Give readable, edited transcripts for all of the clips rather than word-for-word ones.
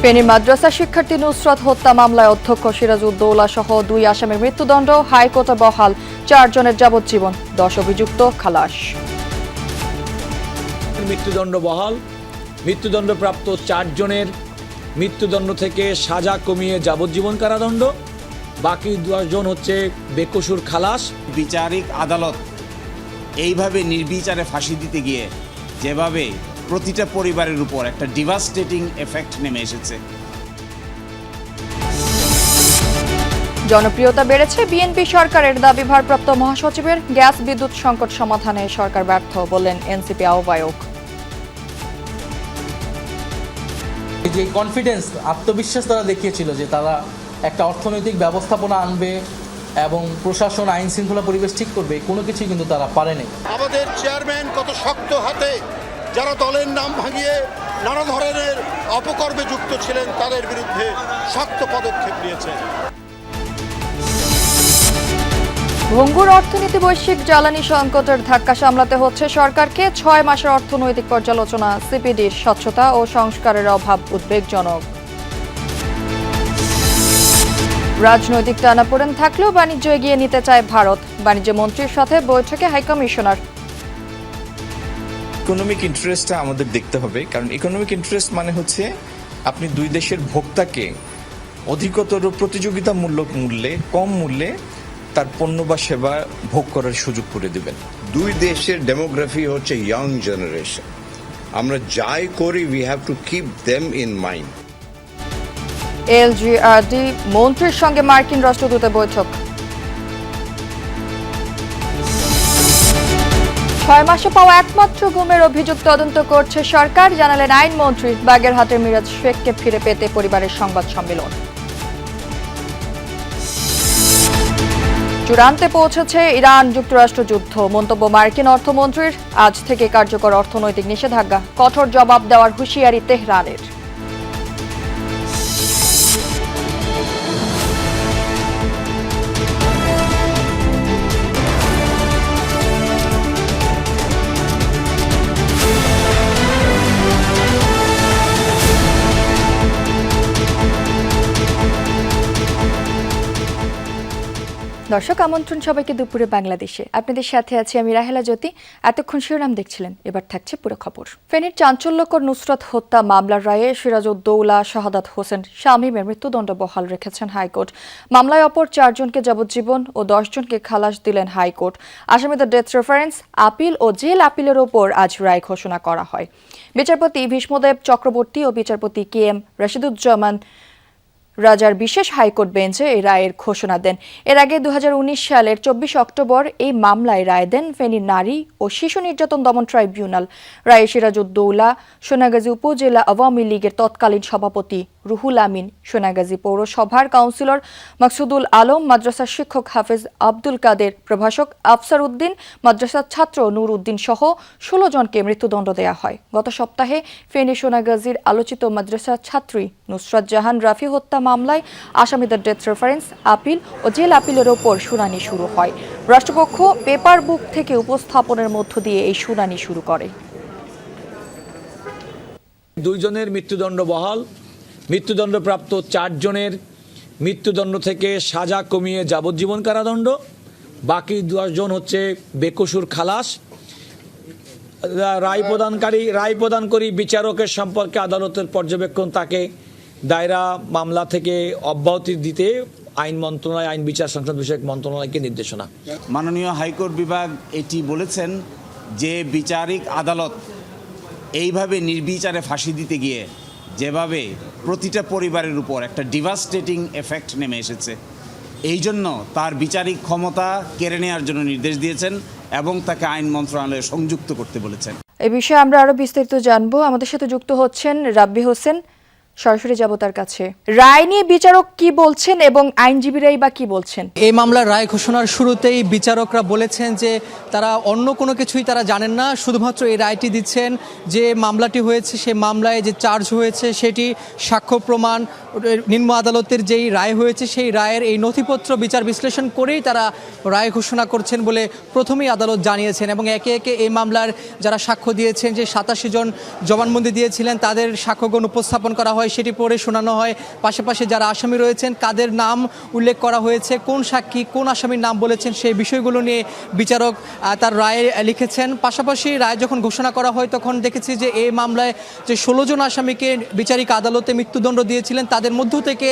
ফেনী মাদ্রাসা শিক্ষার্থী নুসরাত হত্যা মামলায় অধ্যক্ষ সিরাজউদ্দৌলা সহ 2 আসামির মৃত্যুদণ্ড, হাইকোর্টে বহাল 4 জনের যাবজ্জীবন, 10 অভিযুক্ত খালাস। মৃত্যুদণ্ড বহাল, মৃত্যুদণ্ডপ্রাপ্ত 4 জনের মৃত্যুদণ্ড থেকে সাজা কমিয়ে যাবজ্জীবন কারাদণ্ড, বাকি 10 জন হচ্ছে বেকসুর খালাস। বিচারিক আদালত এইভাবে নির্বিচারে ফাঁসি দিতে গিয়ে যেভাবে প্রতিটা পরিবারের উপর একটা ডিভাস্টেটিং এফেক্ট নেমে এসেছে। জনপ্রিয়তা বেড়েছে বিএনপি সরকারের দাবি ভারপ্রাপ্ত মহাসচিবের, গ্যাস বিদ্যুৎ সংকট সমাধানে সরকার ব্যর্থ বললেন এনসিপি আহ্বায়ক। যে কনফিডেন্স, আত্মবিশ্বাস তারা দেখিয়েছিল যে তারা একটা অর্থনৈতিক ব্যবস্থাপনা আনবে এবং প্রশাসন আইন শৃঙ্খলা পরিবেশ ঠিক করবে, কোনো কিছুই কিন্তু তারা পারেনি। আমাদের চেয়ারম্যান কত শক্ত হাতে যারা দলের নাম ভাঙিয়ে নানা ধরনের অপকর্মে যুক্ত ছিলেন তাদের বিরুদ্ধে শক্ত পদক্ষেপ নিয়েছে। ভঙ্গুর অর্থনীতি, বৈশ্বিক জ্বালানি সংকটের ধাক্কা সামলাতে হচ্ছে সরকারকে। 6 মাসের অর্থনৈতিক পর্যালোচনা, সিপিডির স্বচ্ছতা ও সংস্কারের অভাব উদ্বেগজনক। রাজনৈতিক টানাপোড়েন থাকলেও বাণিজ্য এগিয়ে নিতে চায় ভারত, বাণিজ্য মন্ত্রীর সাথে বৈঠকে হাইকমিশনার। ইকোনমিক ইন্টারেস্টটা আমাদের দেখতে হবে, কারণ ইকোনমিক ইন্টারেস্ট মানে হচ্ছে আপনি দুই দেশের ভোক্তাকে অধিকতর প্রতিযোগিতামূলক মূল্যে, কম মূল্যে তার পণ্য বা সেবা ভোগ করার সুযোগ করে দেবেন। দুই দেশের ডেমোগ্রাফি হচ্ছে ইয়াং জেনারেশন, আমরা যাই করি we have to keep them in mind. LGRD মন্ত্রীর সঙ্গে মার্কিন রাষ্ট্রদূতের বৈঠক। 6 মাসে পাওয়া একমাত্র গুমের অভিযোগ তদন্ত করছে সরকার, জানালেন আইনমন্ত্রী। বাগেরহাটের মিরাজ শেখকে ফিরে পেতে পরিবারের সংবাদ সম্মেলন। চূড়ান্তে পৌঁছেছে ইরান যুক্তরাষ্ট্র যুদ্ধ, মন্তব্য মার্কিন অর্থমন্ত্রীর। আজ থেকে কার্যকর অর্থনৈতিক নিষেধাজ্ঞা, কঠোর জবাব দেওয়ার হুঁশিয়ারি তেহরানের। দর্শক, আমন্ত্রণ সবাইকে দুপুরে বাংলাদেশে। আপনাদের সাথে আছি আমি রাহেলা জ্যোতি। এতক্ষণ শিরোনাম দেখছিলেন, এবার থাকছে পুরো খবর। ফেনীর চাঞ্চল্যকর নুসরাত হত্যা মামলার রায়ে সিরাজউদ্দৌলা, শাহাদাত হোসেন শামীমের মৃত্যুদণ্ড বহাল রেখেছেন হাইকোর্ট। মামলায় অপর 4 জনকে যাবজ্জীবন ও 10 জনকে খালাস দিলেন হাইকোর্ট। আসামিদের ডেথ রেফারেন্স, আপিল ও জেল আপিলের ওপর আজ রায় ঘোষণা করা হয়। বিচারপতি ভীষ্মদেব চক্রবর্তী ও বিচারপতি KM রাশিদুজ্জামান রাজার বিশেষ হাইকোর্ট বেঞ্চে এই রায়ের ঘোষণা দেন। এর আগে 2019 সালের 24 অক্টোবর এই মামলায় রায় দেন ফেনীর নারী ও শিশু নির্যাতন দমন ট্রাইব্যুনাল। রায়ে সিরাজউদ্দৌলা, সোনাগাজী উপজেলা আওয়ামী লীগের তৎকালীন সভাপতি রুহুল আমিন, সোনাগাজী পৌরসভার কাউন্সিলর মাকসুদুল আলম, মাদ্রাসার শিক্ষক হাফেজ আব্দুল কাদের, প্রভাষক আফসার উদ্দিন, মাদ্রাসার ছাত্র নূর উদ্দিন সহ 16 জনকে মৃত্যুদণ্ড দেওয়া হয়। গত সপ্তাহে ফেনী সোনাগাজীর আলোচিত মাদ্রাসার ছাত্রী নুসরাত জাহান রাফি হত্যা মামলায় আসামিদের ডেথ রেফারেন্স, আপিল ও জেল আপিলের ওপর শুনানি শুরু হয়। রাষ্ট্রপক্ষ পেপার বুক থেকে উপস্থাপনের মধ্য দিয়ে এই শুনানি শুরু করে। 2 জনের মৃত্যুদণ্ড বহাল, মৃত্যুদণ্ডপ্রাপ্ত 4 জনের মৃত্যুদণ্ড থেকে সাজা কমিয়ে যাবজ্জীবন কারাদণ্ড, বাকি 10 জন হচ্ছে বেকসুর খালাস। রায় প্রদানকারী বিচারকের সম্পর্কে আদালতের পর্যবেক্ষণ তাকে দায়রা মামলা থেকে অব্যাহতি দিতে আইন মন্ত্রণালয়, আইন বিচার সংসদ বিষয়ক মন্ত্রণালয়কে নির্দেশনা। মাননীয় হাইকোর্ট বিভাগ এটি বলেছেন যে বিচারিক আদালত এইভাবে নির্বিচারে ফাঁসি দিতে গিয়ে যেভাবে প্রতিটা পরিবারের উপর একটা ডিভাস্টেটিং এফেক্ট নেমে এসেছে, এই জন্য তার বিচারিক ক্ষমতা কেড়ে নেওয়ার জন্য নির্দেশ দিয়েছেন এবং তাকে আইন মন্ত্রণালয়ে সংযুক্ত করতে বলেছেন। এই বিষয়ে আমরা আরো বিস্তারিত জানবো। আমাদের সাথে যুক্ত হচ্ছেন রাব্বি হোসেন, সরাসরি যাব তার কাছে। রায় নিয়ে বিচারক কি বলছেন এবং আইনজীবীরাই বা কি বলছেন? এই মামলার রায় ঘোষণার শুরুতেই বিচারকরা বলেছেন যে তারা অন্য কোনো কিছুই তারা জানেন না, শুধুমাত্র এই রায়টি দিচ্ছেন যে মামলাটি হয়েছে, সেই মামলায় যে চার্জ হয়েছে সেটি সাক্ষ্য প্রমাণ, নিম্ন আদালতের যেই রায় হয়েছে সেই রায়ের এই নথিপত্র বিচার বিশ্লেষণ করেই তারা রায় ঘোষণা করছেন বলে প্রথমেই আদালত জানিয়েছেন। এবং একে একে এই মামলার যারা সাক্ষ্য দিয়েছেন, যে 87 জন জবানবন্দি দিয়েছিলেন, তাদের সাক্ষ্যগণ উপস্থাপন করা হয়। হয় সেটি পড়ে শোনানো হয়। পাশাপাশি যারা আসামি রয়েছেন কাদের নাম উল্লেখ করা হয়েছে, কোন সাক্ষী কোন আসামির নাম বলেছেন সেই বিষয়গুলো নিয়ে বিচারক তার রায়ে লিখেছেন। পাশাপাশি রায় যখন ঘোষণা করা হয় তখন দেখেছি যে এই মামলায় যে 16 জন আসামিকে বিচারিক আদালতে মৃত্যুদণ্ড দিয়েছিলেন তাদের মধ্য থেকে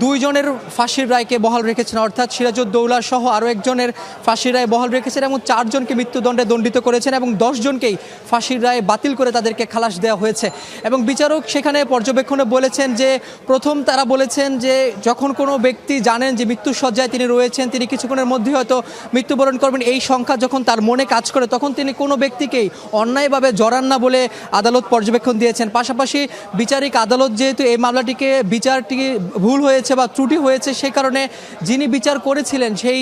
2 জনের ফাঁসির রায়কে বহাল রেখেছেন, অর্থাৎ সিরাজউদ্দৌলা সহ আরও একজনের ফাঁসির রায় বহাল রেখেছেন এবং 4 জনকে মৃত্যুদণ্ডে দণ্ডিত করেছেন এবং 10 জনকেই ফাঁসির রায় বাতিল করে তাদেরকে খালাস দেওয়া হয়েছে। এবং বিচারক সেখানে পর্যবেক্ষণে বলেছেন যে প্রথম তারা বলেছেন যে যখন কোনো ব্যক্তি জানেন যে মৃত্যুসজ্জায় তিনি রয়েছেন, তিনি কিছুক্ষণের মধ্যে হয়তো মৃত্যুবরণ করবেন, এই সংখ্যা যখন তার মনে কাজ করে তখন তিনি কোনো ব্যক্তিকেই অন্যায়ভাবে জড়ান না বলে আদালত পর্যবেক্ষণ দিয়েছেন। পাশাপাশি বিচারিক আদালত যেহেতু এই মামলাটিকে বিচারটি ভুল হয়েছে বা ত্রুটি হয়েছে সে কারণে যিনি বিচার করেছিলেন সেই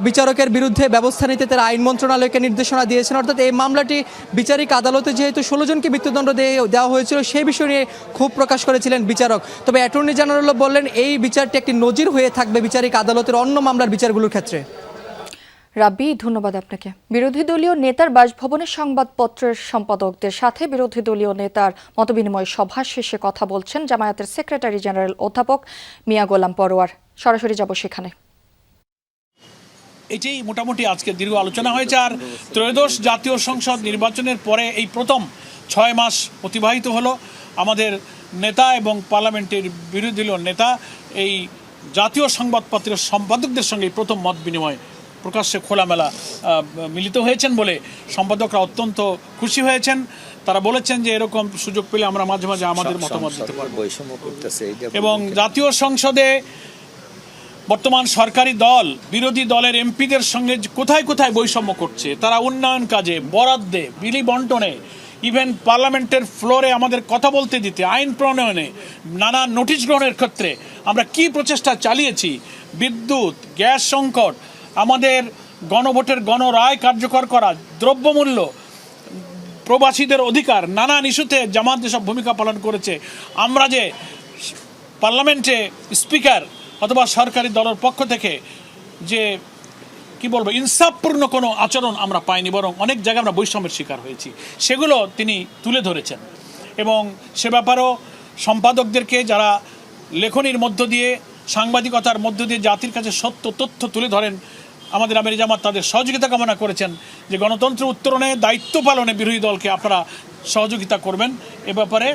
বিচারকের বিরুদ্ধে ব্যবস্থা নিতে তারা আইন মন্ত্রণালয়কে নির্দেশনা দিয়েছেন। অর্থাৎ এই মামলাটি বিচারিক আদালতে যেহেতু 16 জনকে মৃত্যুদণ্ড দেওয়া হয়েছিল সেই বিষয় নিয়ে ক্ষোভ প্রকাশ করেছিলেন বিচারক। তবে অ্যাটর্নি জেনারেল বললেন এই বিচারটি একটি নজির হয়ে থাকবে বিচারিক আদালতের অন্য মামলার বিচারগুলোর ক্ষেত্রে। রাব্বি, ধন্যবাদ আপনাকে। বিরোধী দলীয় নেতার বাসভবনের সংবাদপত্রের সম্পাদকদের সাথে বিরোধী দলীয় নেতার মতবিনিময় সভা শেষে কথা বলছেন জামায়াতের সেক্রেটারি জেনারেল অধ্যাপক মিয়া গোলাম পরোয়ার। সরাসরি যাব সেখানে। এটাই মোটামুটি আজকে দীর্ঘ আলোচনা হয়েছে। আর ত্রয়োদশ জাতীয় সংসদ নির্বাচনের পরে এই প্রথম 6 মাস অতিবাহিত হলো। আমাদের নেতা এবং পার্লামেন্টের বিরোধী দলীয় নেতা এই জাতীয় সংবাদপত্রের সম্পাদকদের সঙ্গে প্রথম মত বিনিময় প্রকাশ্যে খোলামেলা মিলিত হয়েছেন বলে সম্পাদকরা অত্যন্ত খুশি হয়েছেন। তারা বলেছেন যে এরকম সুযোগ পেলে আমরা মাঝে মাঝে আমাদের মতামত দিতে পারব। এবং জাতীয় সংসদে বর্তমান সরকারি দল বিরোধী দলের এমপিদের সঙ্গে কোথায় কোথায় বৈষম্য করছে, তারা উন্নয়ন কাজে, বরাদ্দে, বিলি বন্টনে, ইভেন পার্লামেন্টের ফ্লোরে আমাদের কথা বলতে দিতে, আইন প্রণয়নে, নানা নোটিশ গ্রহণের ক্ষেত্রে আমরা কি প্রচেষ্টা চালিয়েছি, বিদ্যুৎ, গ্যাস সংকট, আমাদের গণভোটের গণরায় কার্যকর করা, দ্রব্যমূল্য, প্রবাসীদের অধিকার, নানান ইস্যুতে জামাত যেসব ভূমিকা পালন করেছে। আমরা যে পার্লামেন্টে স্পিকার অথবা সরকারি দলের পক্ষ থেকে যে কি বলবো ইনসাফপূর্ণ কোনো আচরণ আমরা পাইনি, বরং অনেক জায়গায় আমরা বৈষম্যের শিকার হয়েছি, সেগুলো তিনি তুলে ধরেছেন। এবং সে ব্যাপারেও সম্পাদকদেরকে যারা লেখনির মধ্য দিয়ে, সাংবাদিকতার মধ্য দিয়ে জাতির কাছে সত্য তথ্য তুলে ধরেন, আমাদের আমির জামাত তাদের সহযোগিতা কামনা করেছেন যে গণতন্ত্র উত্তরণে, দায়িত্ব পালনে বিরোধী দলকে আপনারা সহযোগিতা করবেন। এ ব্যাপারে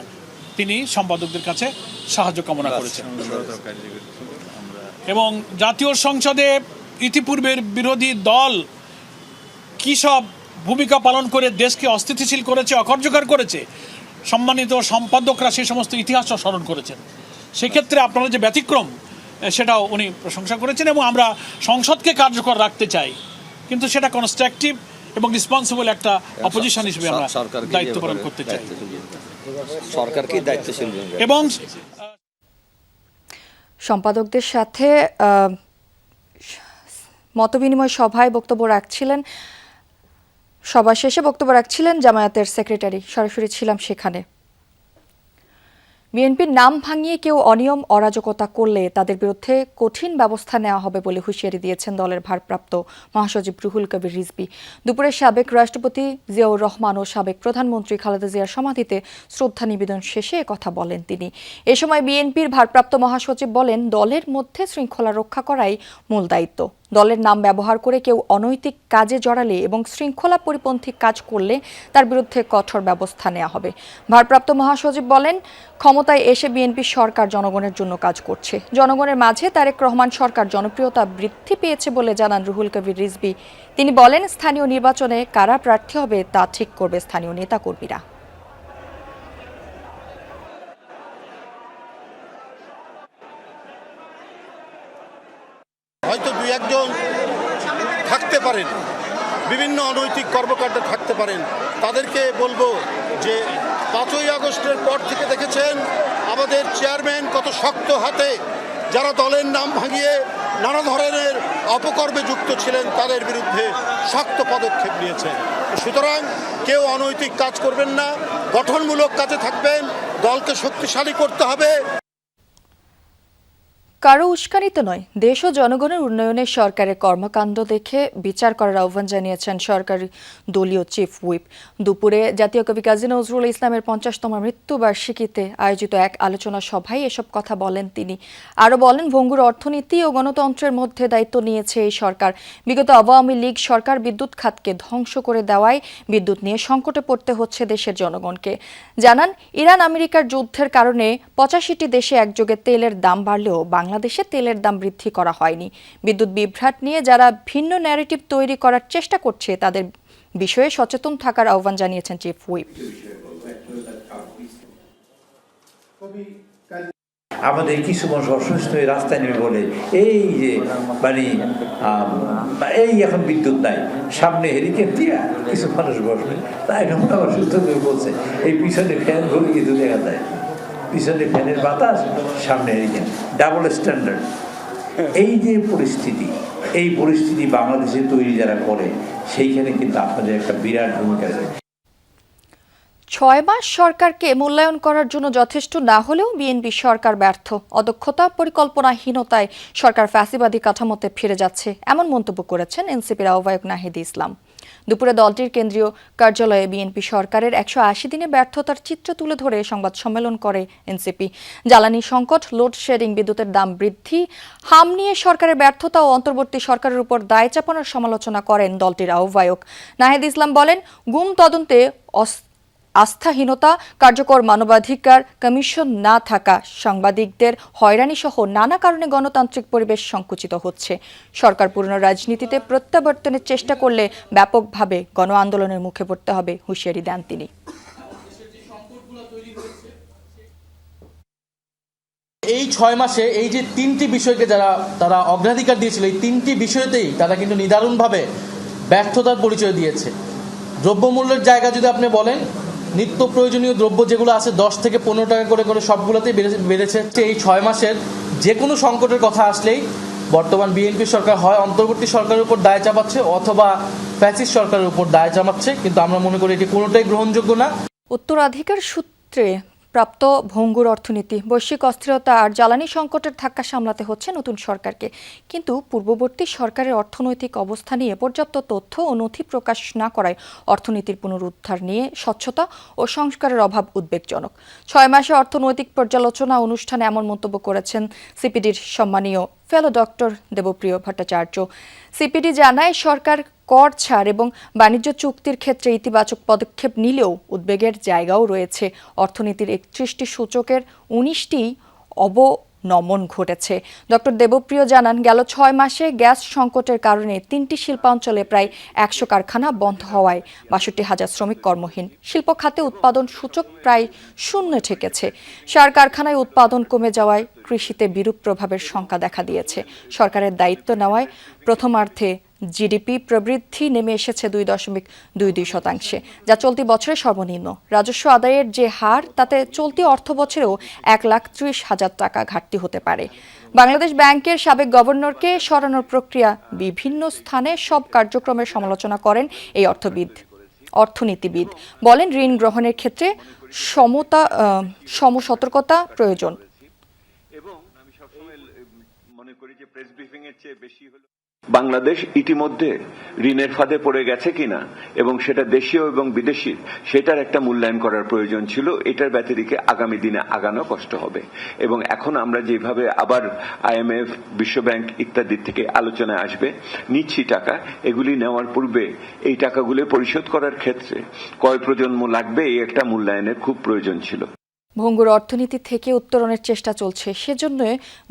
তিনি সম্পাদকদের কাছে সাহায্য কামনা করেছেন। এবং জাতীয় সংসদে ইতিপূর্বের বিরোধী দল কী সব ভূমিকা পালন করে দেশকে অস্থিতিশীল করেছে, অকার্যকর করেছে, সম্মানিত সম্পাদকরা সেই সমস্ত ইতিহাসও স্মরণ করেছেন। সেক্ষেত্রে আপনারা যে ব্যতিক্রম সেটাও উনি প্রশংসা করেছেন। এবং আমরা সংসদকে কার্যকর রাখতে চাই, কিন্তু সেটা কনস্ট্রাকটিভ এবং রেসপন্সিবল একটা অপোজিশন হিসেবে আমরা দায়িত্ব পালন করতে চাই। সরকারকে দায়িত্বশীল এবং সম্পাদকদের সাথে মতবিনিময় সভায় বক্তব্য রাখছিলেন, সভা শেষে বক্তব্য রাখছিলেন জামায়াতের সেক্রেটারি। সরাসরি ছিলাম সেখানে। বিএনপির নাম ভাঙিয়ে কেউ অনিয়ম অরাজকতা করলে তাদের বিরুদ্ধে কঠিন ব্যবস্থা নেওয়া হবে বলে হুঁশিয়ারি দিয়েছেন দলের ভারপ্রাপ্ত মহাসচিব রুহুল কবির রিজভী। দুপুরে সাবেক রাষ্ট্রপতি জিয়াউর রহমান ও সাবেক প্রধানমন্ত্রী খালেদা জিয়ার সমাধিতে শ্রদ্ধা নিবেদন শেষে একথা বলেন তিনি। এ সময় বিএনপির ভারপ্রাপ্ত মহাসচিব বলেন, দলের মধ্যে শৃঙ্খলা রক্ষা করাই মূল দায়িত্ব। দলের নাম ব্যবহার করে কেউ অনৈতিক কাজে জড়ালে এবং শৃঙ্খলা পরিপন্থী কাজ করলে তার বিরুদ্ধে কঠোর ব্যবস্থা নেওয়া হবে। ভারপ্রাপ্ত মহাসচিব বলেন, ক্ষমতায় এসে বিএনপি সরকার জনগণের জন্য কাজ করছে। জনগণের মাঝে তারেক রহমান সরকার জনপ্রিয়তা বৃদ্ধি পেয়েছে বলে জানান রুহুল কবির রিজভী। তিনি বলেন, স্থানীয় নির্বাচনে কারা প্রার্থী হবে তা ঠিক করবে স্থানীয় নেতাকর্মীরা। হয়তো 2-1 থাকতে পারেন, বিভিন্ন অনৈতিক কর্মকাণ্ড থাকতে পারেন, তাদেরকে বলবো যে 5ই আগস্টের পর থেকে দেখেছেন আমাদের চেয়ারম্যান কত শক্ত হাতে যারা দলের নাম ভাঙিয়ে নানা ধরনের অপকর্মে যুক্ত ছিলেন তাদের বিরুদ্ধে শক্ত পদক্ষেপ নিয়েছেন। সুতরাং কেউ অনৈতিক কাজ করবেন না, গঠনমূলক কাজে থাকবেন, দলকে শক্তিশালী করতে হবে। কারো উস্কানিতে নয়, দেশ ও জনগণের উন্নয়নে সরকারের কর্মকাণ্ড দেখে বিচার করার আহ্বান জানিয়েছেন সরকারি দলীয় চিফ হুইপ। দুপুরে জাতীয় কবি কাজী নজরুল ইসলামের 50তম মৃত্যুবার্ষিকীতে আয়োজিত এক আলোচনা সভায় এসব কথা বলেন তিনি। আরও বলেন, ভঙ্গুর অর্থনীতি ও গণতন্ত্রের মধ্যে দায়িত্ব নিয়েছে এই সরকার। বিগত আওয়ামী লীগ সরকার বিদ্যুৎ খাতকে ধ্বংস করে দেওয়ায় বিদ্যুৎ নিয়ে সংকটে পড়তে হচ্ছে দেশের জনগণকে। জানান, ইরান আমেরিকার যুদ্ধের কারণে 85টি দেশে একযোগে তেলের দাম বাড়লেও বাংলাদেশে তেলের দাম বৃদ্ধি করা হয়নি। বিদ্যুৎ বিভ্রাট নিয়ে যারা ভিন্ন ন্যারেটিভ তৈরি করার চেষ্টা করছে তাদের বিষয়ে সচেতন থাকার আহ্বান জানিয়েছেন চিফ হুইপ। আমাদের কিছু মানুষ অসুস্থ হয়ে রাস্তায় নেমে বলে এই যে মানে এই এখন বিদ্যুৎ নাই, সামনে হেরিকেন দিয়া কিছু মানুষ বসবে, তাই আমরা অসুস্থ হয়ে বলছে এই পিছনে ফ্যান ঘুরে কিন্তু দেখা যায়, পিছনে ফ্যানের বাতাস, সামনে হেরিকেন, ডাবল স্ট্যান্ডার্ড। এই যে পরিস্থিতি, এই পরিস্থিতি বাংলাদেশে তৈরি যারা করে সেইখানে কিন্তু আপনাদের একটা বিরাট ভূমিকা আছে। 6 মাস সরকারকে মূল্যায়ন করার জন্য যথেষ্ট না হলেও বিএনপি সরকার ব্যর্থ। অদক্ষতা, পরিকল্পনাহীনতায় সরকার ফ্যাসিবাদী কাঠামোতে ফিরে যাচ্ছে, এমন মন্তব্য করেছেন এনসিপির আহ্বায়ক নাহিদ ইসলাম। দুপুরে দলটির কেন্দ্রীয় কার্যালয়ে বিএনপি সরকারের 180 দিনে ব্যর্থতার চিত্র তুলে ধরে সংবাদ সম্মেলন করে এনসিপি। জ্বালানি সংকট, লোডশেডিং, বিদ্যুতের দাম বৃদ্ধি, হাম নিয়ে সরকারের ব্যর্থতা ও অন্তর্বর্তী সরকারের উপর দায় চাপানোর সমালোচনা করেন দলটির আহ্বায়ক। নাহিদ ইসলাম বলেন, গুম তদন্তে আস্থাহীনতা, কার্যকর মানবাধিকার কমিশন না থাকা, সাংবাদিকদের হয়রানি সহ নানা কারণে গণতান্ত্রিক পরিবেশ সংকুচিত হচ্ছে। সরকার পুরনো রাজনীতিতে প্রত্যাবর্তনের চেষ্টা করলে ব্যাপকভাবে গণ আন্দোলনের মুখে পড়তে হবে, হুঁশিয়ারি দেন তিনি। এই 6 মাসে এই যে 3টি বিষয়কে তারা অগ্রাধিকার দিয়েছিল, এই 3টি বিষয়তেই তারা কিন্তু নিদারুণভাবে ব্যর্থতার পরিচয় দিয়েছে। দ্রব্যমূল্যের জায়গা যদি আপনি বলেন, নিত্য প্রয়োজনীয় দ্রব্য যেগুলো আছে 10 থেকে 15 টাকা করে সবগুলোতেই বেড়েছে। এই 6 মাসের যে কোনো সংকটের কথা আসলেই বর্তমান বিএনপি সরকার হয় অন্তর্বর্তী সরকারের উপর দায় চাপাচ্ছে অথবা ফ্যাসিস্ট সরকারের উপর দায় চাপাচ্ছে, কিন্তু আমরা মনে করি এটি কোনোটাই গ্রহণযোগ্য না। উত্তরাধিকার সূত্রে প্রাপ্ত ভঙ্গুর অর্থনীতি, বৈশ্বিক অস্থিরতা আর জ্বালানি সংকটের ধাক্কা সামলাতে হচ্ছে নতুন সরকারকে। কিন্তু পূর্ববর্তী সরকারের অর্থনৈতিক অবস্থা নিয়ে পর্যাপ্ত তথ্য ও নথি প্রকাশ না করায় অর্থনীতির পুনরুদ্ধার নিয়ে স্বচ্ছতা ও সংস্কারের অভাব উদ্বেগজনক। 6 মাসে অর্থনৈতিক পর্যালোচনা অনুষ্ঠানে এমন মন্তব্য করেছেন সিপিডির সম্মানীয় fellow doctor Debapriya Bhattacharya. CPD জানায়, সরকার কর ছাড় এবং বাণিজ্য চুক্তির ক্ষেত্রে ইতিবাচক পদক্ষেপ নিলেও উদ্বেগের জায়গাও রয়েছে। অর্থনীতির 31টি সূচকের 19টি অবনমন ঘটেছে। ডক্টর দেবপ্রিয় জানান, গেল 6 মাসে গ্যাস সংকটের কারণে 3টি শিল্পাঞ্চলে প্রায় 100 কারখানা বন্ধ হওয়ায় 62,000 শ্রমিক কর্মহীন। শিল্প খাতে উৎপাদন সূচক প্রায় শূন্যে ঠেকেছে। সার কারখানায় উৎপাদন কমে যাওয়ায় কৃষিতে বিরূপ প্রভাবের শঙ্কা দেখা দিয়েছে। সরকারের দায়িত্ব নেওয়ায় প্রথমার্ধে জিডিপি প্রবৃদ্ধি নেমে এসেছে 2.22%, যা চলতি বছরে সর্বনিম্ন। রাজস্ব আদায়ের যে হার, তাতে চলতি অর্থ বছরেও 1,30,000 টাকা ঘাটতি হতে পারে। বাংলাদেশ ব্যাংকের সাবেক গভর্নরকে সরানোর প্রক্রিয়া বিভিন্ন স্থানে সব কার্যক্রমের সমালোচনা করেন এই অর্থনীতিবিদ। বলেন, ঋণ গ্রহণের ক্ষেত্রে সমসতর্কতা প্রয়োজন। এবং আমি সবসময় মনে করি যে প্রেস ব্রিফিং এর চেয়ে বেশি হলো বাংলাদেশ ইতিমধ্যে ঋণের ফাঁদে পড়ে গেছে কিনা এবং সেটা দেশীয় এবং বিদেশি, সেটার একটা মূল্যায়ন করার প্রয়োজন ছিল। এটার ব্যতিরিকে আগামী দিনে আগানো কষ্ট হবে এবং এখন আমরা যেভাবে আবার IMF, বিশ্বব্যাংক ইত্যাদি থেকে আলোচনায় আসবে, নিচ্ছি টাকা, এগুলি নেওয়ার পূর্বে এই টাকাগুলো পরিশোধ করার ক্ষেত্রে কয় প্রজন্ম লাগবে এই একটা মূল্যায়নের খুব প্রয়োজন ছিল। ভঙ্গুর অর্থনীতি থেকে উত্তরণের চেষ্টা চলছে, সেজন্য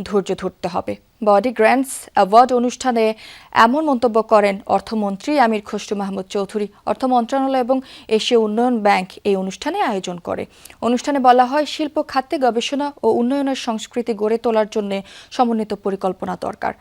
ধৈর্য ধরতে হবে। বডি গ্র্যান্টস অ্যাওয়ার্ড অনুষ্ঠানে এমন মন্তব্য করেন অর্থমন্ত্রী আমির খসরু মাহমুদ চৌধুরী। অর্থ মন্ত্রণালয় এবং এশীয় উন্নয়ন ব্যাংক এই অনুষ্ঠানে আয়োজন করে। অনুষ্ঠানে বলা হয়, শিল্প খাতে গবেষণা ও উন্নয়নের সংস্কৃতি গড়ে তোলার জন্য সমন্বিত পরিকল্পনা দরকার।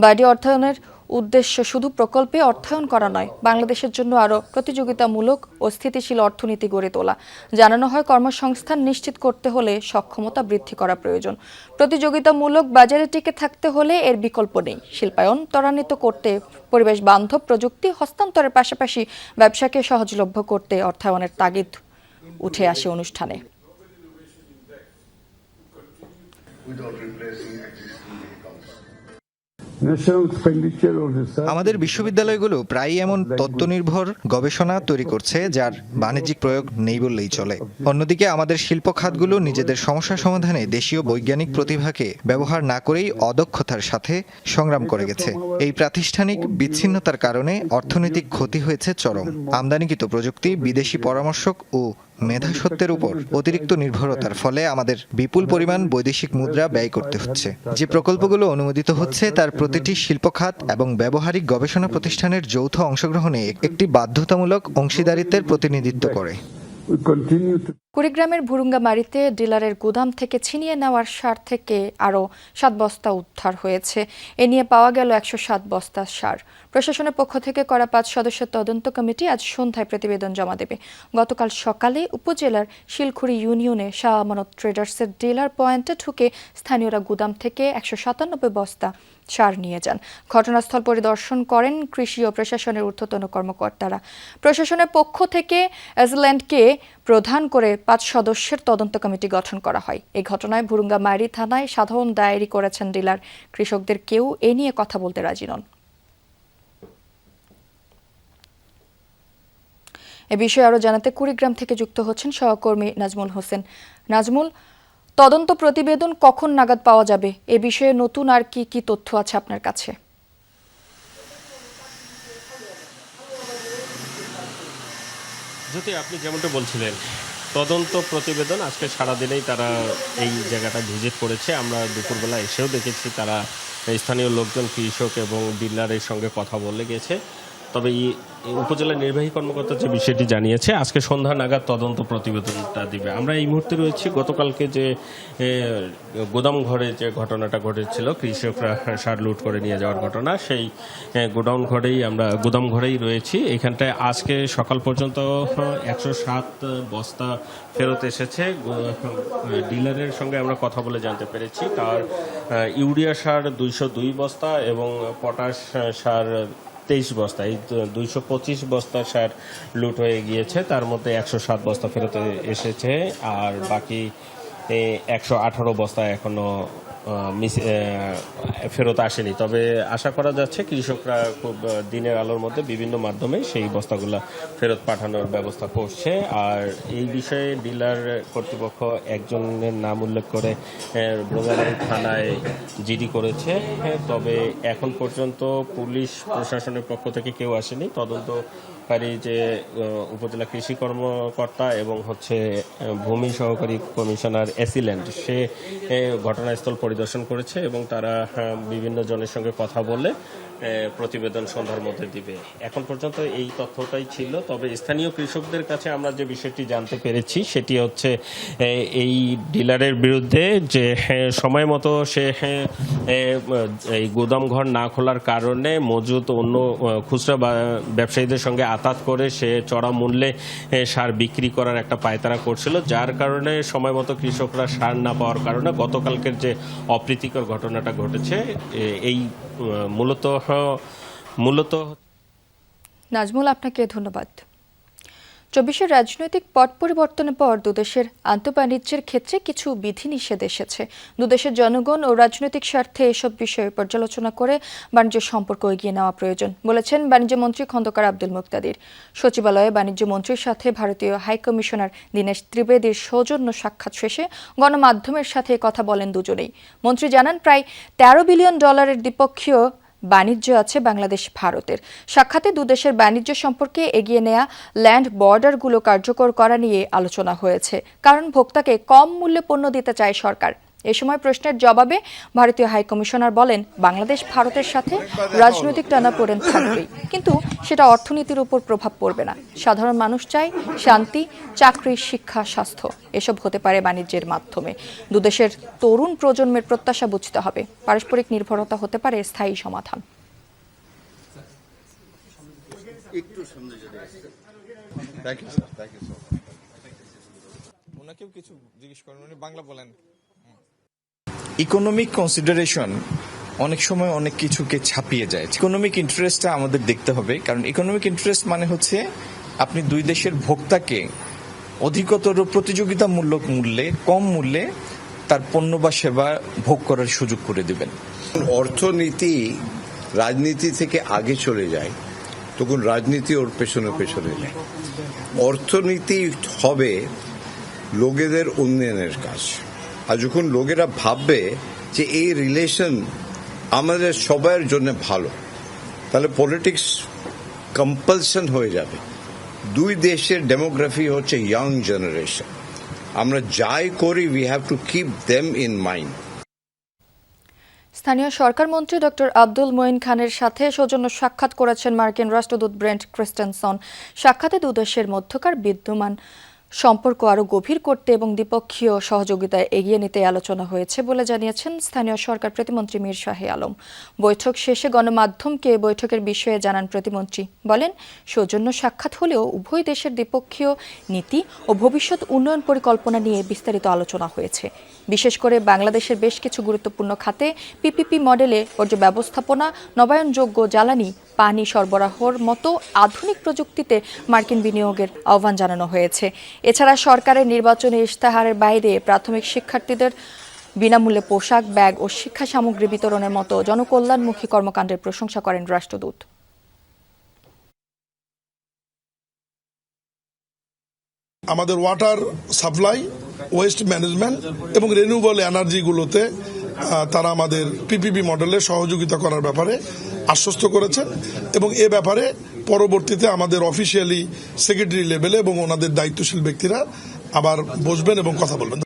বডি অর্থায়নের উদ্দেশ্য শুধু প্রকল্পে অর্থায়ন করা নয়, বাংলাদেশের জন্য আরও প্রতিযোগিতামূলক ও স্থিতিশীল অর্থনীতি গড়ে তোলা। জানানো হয়, কর্মসংস্থান নিশ্চিত করতে হলে সক্ষমতা বৃদ্ধি করা প্রয়োজন। প্রতিযোগিতামূলক বাজারে টিকে থাকতে হলে এর বিকল্প নেই। শিল্পায়ন ত্বরান্বিত করতে পরিবেশ বান্ধব প্রযুক্তি হস্তান্তরের পাশাপাশি ব্যবসাকে সহজলভ্য করতে অর্থায়নের তাগিদ উঠে আসে অনুষ্ঠানে। আমাদের বিশ্ববিদ্যালয়গুলো প্রায়ই এমন তত্ত্বনির্ভর গবেষণা তৈরি করছে যার বাণিজ্যিক প্রয়োগ নেই বললেই চলে। অন্যদিকে আমাদের শিল্প খাতগুলো নিজেদের সমস্যা সমাধানে দেশীয় বৈজ্ঞানিক প্রতিভাকে ব্যবহার না করেই অদক্ষতার সাথে সংগ্রাম করে গেছে। এই প্রাতিষ্ঠানিক বিচ্ছিন্নতার কারণে অর্থনৈতিক ক্ষতি হয়েছে চরম। আমদানিকৃত প্রযুক্তি, বিদেশি পরামর্শক ও মেধাসত্ত্বের উপর অতিরিক্ত নির্ভরতার ফলে আমাদের বিপুল পরিমাণ বৈদেশিক মুদ্রা ব্যয় করতে হচ্ছে। যে প্রকল্পগুলো অনুমোদিত হচ্ছে তার প্রতিটি শিল্প খাত এবং ব্যবহারিক গবেষণা প্রতিষ্ঠানের যৌথ অংশগ্রহণে একটি বাধ্যতামূলক অংশীদারিত্বের প্রতিনিধিত্ব করে। কুড়িগ্রামের ভুরুঙ্গামারীতে ডিলারের গুদাম থেকে ছিনিয়ে নেওয়ার সার থেকে আরও 7 বস্তা উদ্ধার হয়েছে। এ নিয়ে পাওয়া গেল 107 বস্তা সার। প্রশাসনের পক্ষ থেকে করা 5 সদস্যের তদন্ত কমিটি আজ সন্ধ্যায় প্রতিবেদন জমা দেবে। গতকাল সকালে উপজেলার শিলখুড়ি ইউনিয়নে শাহ আমানত ট্রেডার্সের ডিলার পয়েন্টে ঢুকে স্থানীয়রা গুদাম থেকে 197 বস্তা সার নিয়ে যান। ঘটনাস্থল পরিদর্শন করেন কৃষি ও প্রশাসনের ঊর্ধ্বতন কর্মকর্তারা। প্রশাসনের পক্ষ থেকে এজল্যান্ডকে প্রধান করে 5 সদস্যের তদন্ত কমিটি গঠন করা হয়। এই ঘটনায় ভুরুঙ্গামারী থানায় সাধারণ ডায়েরি করেছেন ডিলার। কৃষকদের কেউ এ নিয়ে কথা বলতে রাজি নন। এ বিষয়ে আরও জানাতে কুড়িগ্রাম থেকে যুক্ত হচ্ছেন সহকর্মী নাজমুল হোসেন। নাজমুল, তদন্ত প্রতিবেদন কখন নাগাদ পাওয়া যাবে? এ বিষয়ে নতুন আর কি কি তথ্য আছে আপনার কাছে? যদি আপনি যেমনটা বলছিলেন, তদন্ত প্রতিবেদন আজকে সারাদিনেই তারা এই জায়গাটা ভিজিট করেছে। আমরা দুপুরবেলা এসেও দেখেছি তারা স্থানীয় লোকজন, কৃষক এবং ডিলারের সঙ্গে কথা বলে গেছে। তবে এই উপজেলা নির্বাহী কর্মকর্তা যে বিষয়টি জানিয়েছে, আজকে সন্ধ্যা নাগাদ তদন্ত প্রতিবেদনটা দিবে। আমরা এই মুহূর্তে রয়েছি গতকালকে যে গোদাম ঘরে যে ঘটনাটা ঘটেছিল, কৃষকরা সার লুট করে নিয়ে যাওয়ার ঘটনা, সেই গোদাম ঘরেই রয়েছি। এখানটায় আজকে সকাল পর্যন্ত 107 বস্তা ফেরত এসেছে। ডিলারের সঙ্গে আমরা কথা বলে জানতে পেরেছি তার ইউরিয়া সার 202 বস্তা এবং পটাশ সার 23 বস্তা, এই 225 বস্তা সার লুট হয়ে গিয়েছে। তার মধ্যে 107 বস্তা ফেরত এসেছে, আর বাকি 118 বস্তা এখনো ফেরত আসেনি। তবে আশা করা যাচ্ছে কৃষকরা খুব দিনের আলোর মধ্যে বিভিন্ন মাধ্যমে সেই বস্তাগুলো ফেরত পাঠানোর ব্যবস্থা করছে। আর এই বিষয়ে ডিলার কর্তৃপক্ষ একজনের নাম উল্লেখ করে ভুরুঙ্গামারী থানায় জিডি করেছে। তবে এখন পর্যন্ত পুলিশ প্রশাসনের পক্ষ থেকে কেউ আসেনি। তদন্তকারী যে উপজেলা কৃষি কর্মকর্তা এবং ভূমি সহকারী কমিশনার এসিল্যান্ড, সে ঘটনাস্থল পরিদর্শন করেছে এবং তারা বিভিন্ন জনের সঙ্গে কথা বলে প্রতিবেদন সন্ধ্যার মধ্যে দিবে। এখন পর্যন্ত এই তথ্যটাই ছিল। তবে স্থানীয় কৃষকদের কাছে আমরা যে বিষয়টি জানতে পেরেছি সেটি হচ্ছে এই ডিলারের বিরুদ্ধে যে সময় মতো সে এই গোদাম ঘর না খোলার কারণে মজুত অন্য খুচরা ব্যবসায়ীদের সঙ্গে আতাত করে সে চড়া মূল্যে সার বিক্রি করার একটা পায়তারা করছিল, যার কারণে সময় মতো কৃষকরা সার না পাওয়ার কারণে গতকালকের যে অপ্রীতিকর ঘটনাটা ঘটেছে। এই মূলত নাজমুল, আপনাকে ধন্যবাদ। 24-এর রাজনৈতিক পট পরিবর্তনের পর দুদেশের আন্তঃবাণিজ্যের ক্ষেত্রে কিছু বিধিনিষেধ এসেছে। দুদেশের জনগণ ও রাজনৈতিক স্বার্থে এসব বিষয়ে পর্যালোচনা করে বাণিজ্য সম্পর্ক এগিয়ে নেওয়া প্রয়োজন বলেছেন বাণিজ্য মন্ত্রী খন্দকার আব্দুল মুকতাদির। সচিবালয়ে বাণিজ্য মন্ত্রীর সাথে ভারতীয় হাইকমিশনার দীনেশ ত্রিবেদীর সৌজন্য সাক্ষাৎ শেষে গণমাধ্যমের সাথে কথা বলেন দুজনেই। মন্ত্রী জানান, প্রায় $13 বিলিয়ন দ্বিপক্ষীয় বাণিজ্য আছে বাংলাদেশ ভারতের। সাক্ষাতে দুদেশের বাণিজ্য সম্পর্কে এগিয়ে নেওয়া ল্যান্ড বর্ডারগুলো কার্যকর করা নিয়ে আলোচনা হয়েছে, কারণ ভোক্তাকে কম মূল্যে পণ্য দিতে চায় সরকার। এ সময় প্রশ্নের জবাবে ভারতীয় হাইকমিশনার বলেন, বাংলাদেশ ভারতের সাথে রাজনৈতিক টানাপোড়েন থাকবেই, কিন্তু সেটা অর্থনীতির উপর প্রভাব পড়বে না। সাধারণ মানুষ চায় শান্তি, চাকরি, শিক্ষা, স্বাস্থ্য। এসব হতে পারে বাণিজ্যের মাধ্যমে। দুদেশের তরুণ প্রজন্মের প্রত্যাশা বুঝতে হবে। পারস্পরিক নির্ভরতা হতে পারে স্থায়ী সমাধান। ইকোনমিক কনসিডারেশন অনেক সময় অনেক কিছুকে ছাপিয়ে যায়। ইকোনমিক ইন্টারেস্টটা আমাদের দেখতে হবে, কারণ ইকোনমিক ইন্টারেস্ট মানে হচ্ছে আপনি দুই দেশের ভোক্তাকে অধিকতর প্রতিযোগিতামূলক মূল্যে, কম মূল্যে তার পণ্য বা সেবা ভোগ করার সুযোগ করে দেবেন। অর্থনীতি রাজনীতি থেকে আগে চলে যায়, তখন রাজনীতি ওর পেছনে পেছনে যায়। অর্থনীতি হবে লোকেদের উন্নয়নের কাজ, আর যখন লোকেরা ভাববে যে এই রিলেশন আমাদের সবার জন্য ভালো, তাহলে পলিটিক্স কম্পালশন হয়ে যাবে। দুই দেশের ডেমোগ্রাফি হচ্ছে ইয়াং জেনারেশন, আমরা যাই করি we have to keep them in mind. স্থানীয় সরকার মন্ত্রী ডক্টর আব্দুল মঈন খানের সাথে সৌজন্য সাক্ষাৎ করেছেন মার্কিন রাষ্ট্রদূত ব্রেন্ট ক্রিস্টেনসন। সাক্ষাতে দুই দেশের মধ্যকার বিদ্যমান সম্পর্ক আরও গভীর করতে এবং দ্বিপক্ষীয় সহযোগিতা এগিয়ে নিতে আলোচনা হয়েছে বলে জানিয়েছেন স্থানীয় সরকার প্রতিমন্ত্রী মীর শাহে আলম। বৈঠক শেষে গণমাধ্যমকে বৈঠকের বিষয়ে জানান প্রতিমন্ত্রী। বলেন, সৌজন্য সাক্ষাৎ হলেও উভয় দেশের দ্বিপক্ষীয় নীতি ও ভবিষ্যৎ উন্নয়ন পরিকল্পনা নিয়ে বিস্তারিত আলোচনা হয়েছে। বিশেষ করে বাংলাদেশের বেশ কিছু গুরুত্বপূর্ণ খাতে পিপিপি মডেলে বর্জ্য ব্যবস্থাপনা, নবায়নযোগ্য জ্বালানি, পানি সরবরাহের মতো আধুনিক প্রযুক্তিতে মার্কিন বিনিয়োগের আহ্বান জানানো হয়েছে। এছাড়া সরকারের নির্বাচনী ইশতেহারের বাইরে প্রাথমিক শিক্ষার্থীদের বিনামূল্যে পোশাক, ব্যাগ ও শিক্ষা সামগ্রী বিতরণের মতো জনকল্যাণমুখী কর্মকাণ্ডের প্রশংসা করেন রাষ্ট্রদূত। আমাদের ওয়াটার সাপ্লাই, ওয়েস্ট ম্যানেজমেন্ট এবং রিনিউয়েবল এনার্জিগুলোতে তারা আমাদের পিপিপি মডেলে সহযোগিতা করার ব্যাপারে আশ্বস্ত করেছেন এবং এ ব্যাপারে পরবর্তীতে আমাদের অফিসিয়ালি সেক্রেটারি লেভেলে এবং ওনাদের দায়িত্বশীল ব্যক্তিরা আবার বসবেন এবং কথা বলবেন।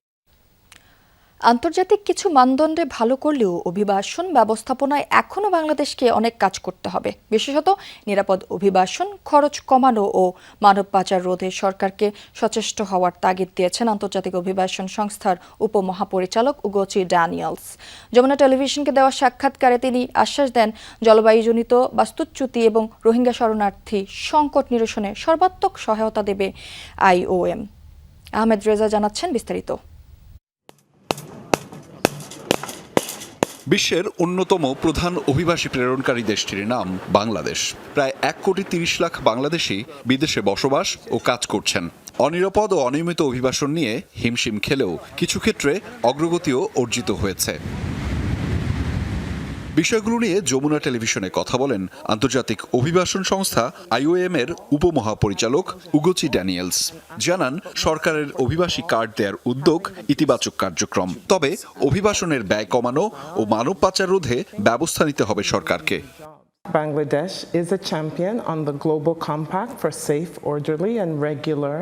আন্তর্জাতিক কিছু মানদণ্ডে ভালো করলেও অভিবাসন ব্যবস্থাপনায় এখনও বাংলাদেশকে অনেক কাজ করতে হবে। বিশেষত নিরাপদ অভিবাসন, খরচ কমানো ও মানব পাচার রোধে সরকারকে সচেষ্ট হওয়ার তাগিদ দিয়েছেন আন্তর্জাতিক অভিবাসন সংস্থার উপমহাপরিচালক উগোচি ড্যানিয়েলস। যমুনা টেলিভিশনকে দেওয়া সাক্ষাৎকারে তিনি আশ্বাস দেন, জলবায়ুজনিত বাস্তুচ্যুতি এবং রোহিঙ্গা শরণার্থী সংকট নিরসনে সর্বাত্মক সহায়তা দেবে IOM। আহমেদ রেজা জানাচ্ছেন বিস্তারিত। বিশ্বের অন্যতম প্রধান অভিবাসী প্রেরণকারী দেশটির নাম বাংলাদেশ। প্রায় 1,30,00,000 বাংলাদেশি বিদেশে বসবাস ও কাজ করছেন। অনিরাপদ ও অনিয়মিত অভিবাসন নিয়ে হিমশিম খেলেও কিছু ক্ষেত্রে অগ্রগতিও অর্জিত হয়েছে। বিষয়গুলো নিয়ে যমুনা টেলিভিশনে কথা বলেন আন্তর্জাতিক অভিবাসন সংস্থা IOM এর উপমহাপরিচালক উগোচি ড্যানিয়েলস। জানান, সরকারের অভিবাসী কার্ড দেওয়ার উদ্যোগ ইতিবাচক কার্যক্রম, তবে অভিবাসনের ব্যয় কমানো ও মানব পাচার রোধে ব্যবস্থা নিতে হবে সরকারকে। Bangladesh is a champion on the Global Compact for safe, orderly and regular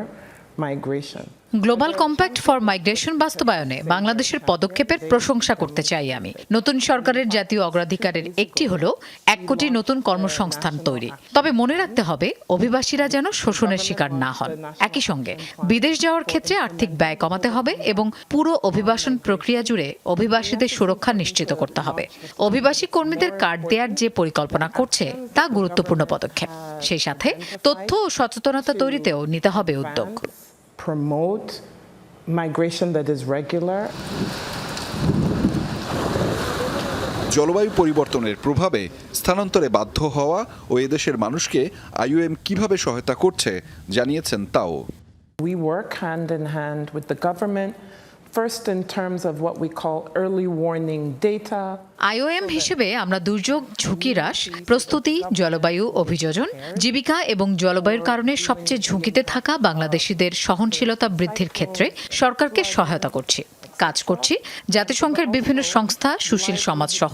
migration. Global compact for migration বাস্তবায়নে বাংলাদেশের পদক্ষেপের প্রশংসা করতে চাই আমি। নতুন সরকারের জাতীয় অগ্রাধিকারের একটি হলো 1 কোটি নতুন কর্মসংস্থান তৈরি। তবে মনে রাখতে হবে, অভিবাসীরা যেন শোষণের শিকার না হন। একই সঙ্গে বিদেশ যাওয়ার ক্ষেত্রে আর্থিক ব্যয় কমাতে হবে এবং পুরো অভিবাসন প্রক্রিয়া জুড়ে অভিবাসীদের সুরক্ষা নিশ্চিত করতে হবে। অভিবাসী কর্মীদের কার্ড দেওয়ার যে পরিকল্পনা করছে তা গুরুত্বপূর্ণ পদক্ষেপ। সেই সাথে তথ্য ও সচেতনতা তৈরিতেও নিতে হবে উদ্যোগ। Promote migration that is regular. জলবায়ু পরিবর্তনের প্রভাবে স্থানান্তরে বাধ্য হওয়া ও এদেশের মানুষকে IOM কিভাবে সহায়তা করছে জানিয়েছেন তাও। We work hand in hand with the government, first in terms of what we call early warning data. IOM হিসেবে আমরা দুর্যোগ ঝুঁকি হ্রাস, প্রস্তুতি, জলবায়ু অভিযোজন, জীবিকা এবং জলবায়ুর কারণে সবচেয়ে ঝুঁকিতে থাকা বাংলাদেশিদের সহনশীলতা বৃদ্ধির ক্ষেত্রে সরকারকে সহায়তা করছি। কাজ করছি জাতিসংঘের বিভিন্ন সংস্থা, সুশীল সমাজ সহ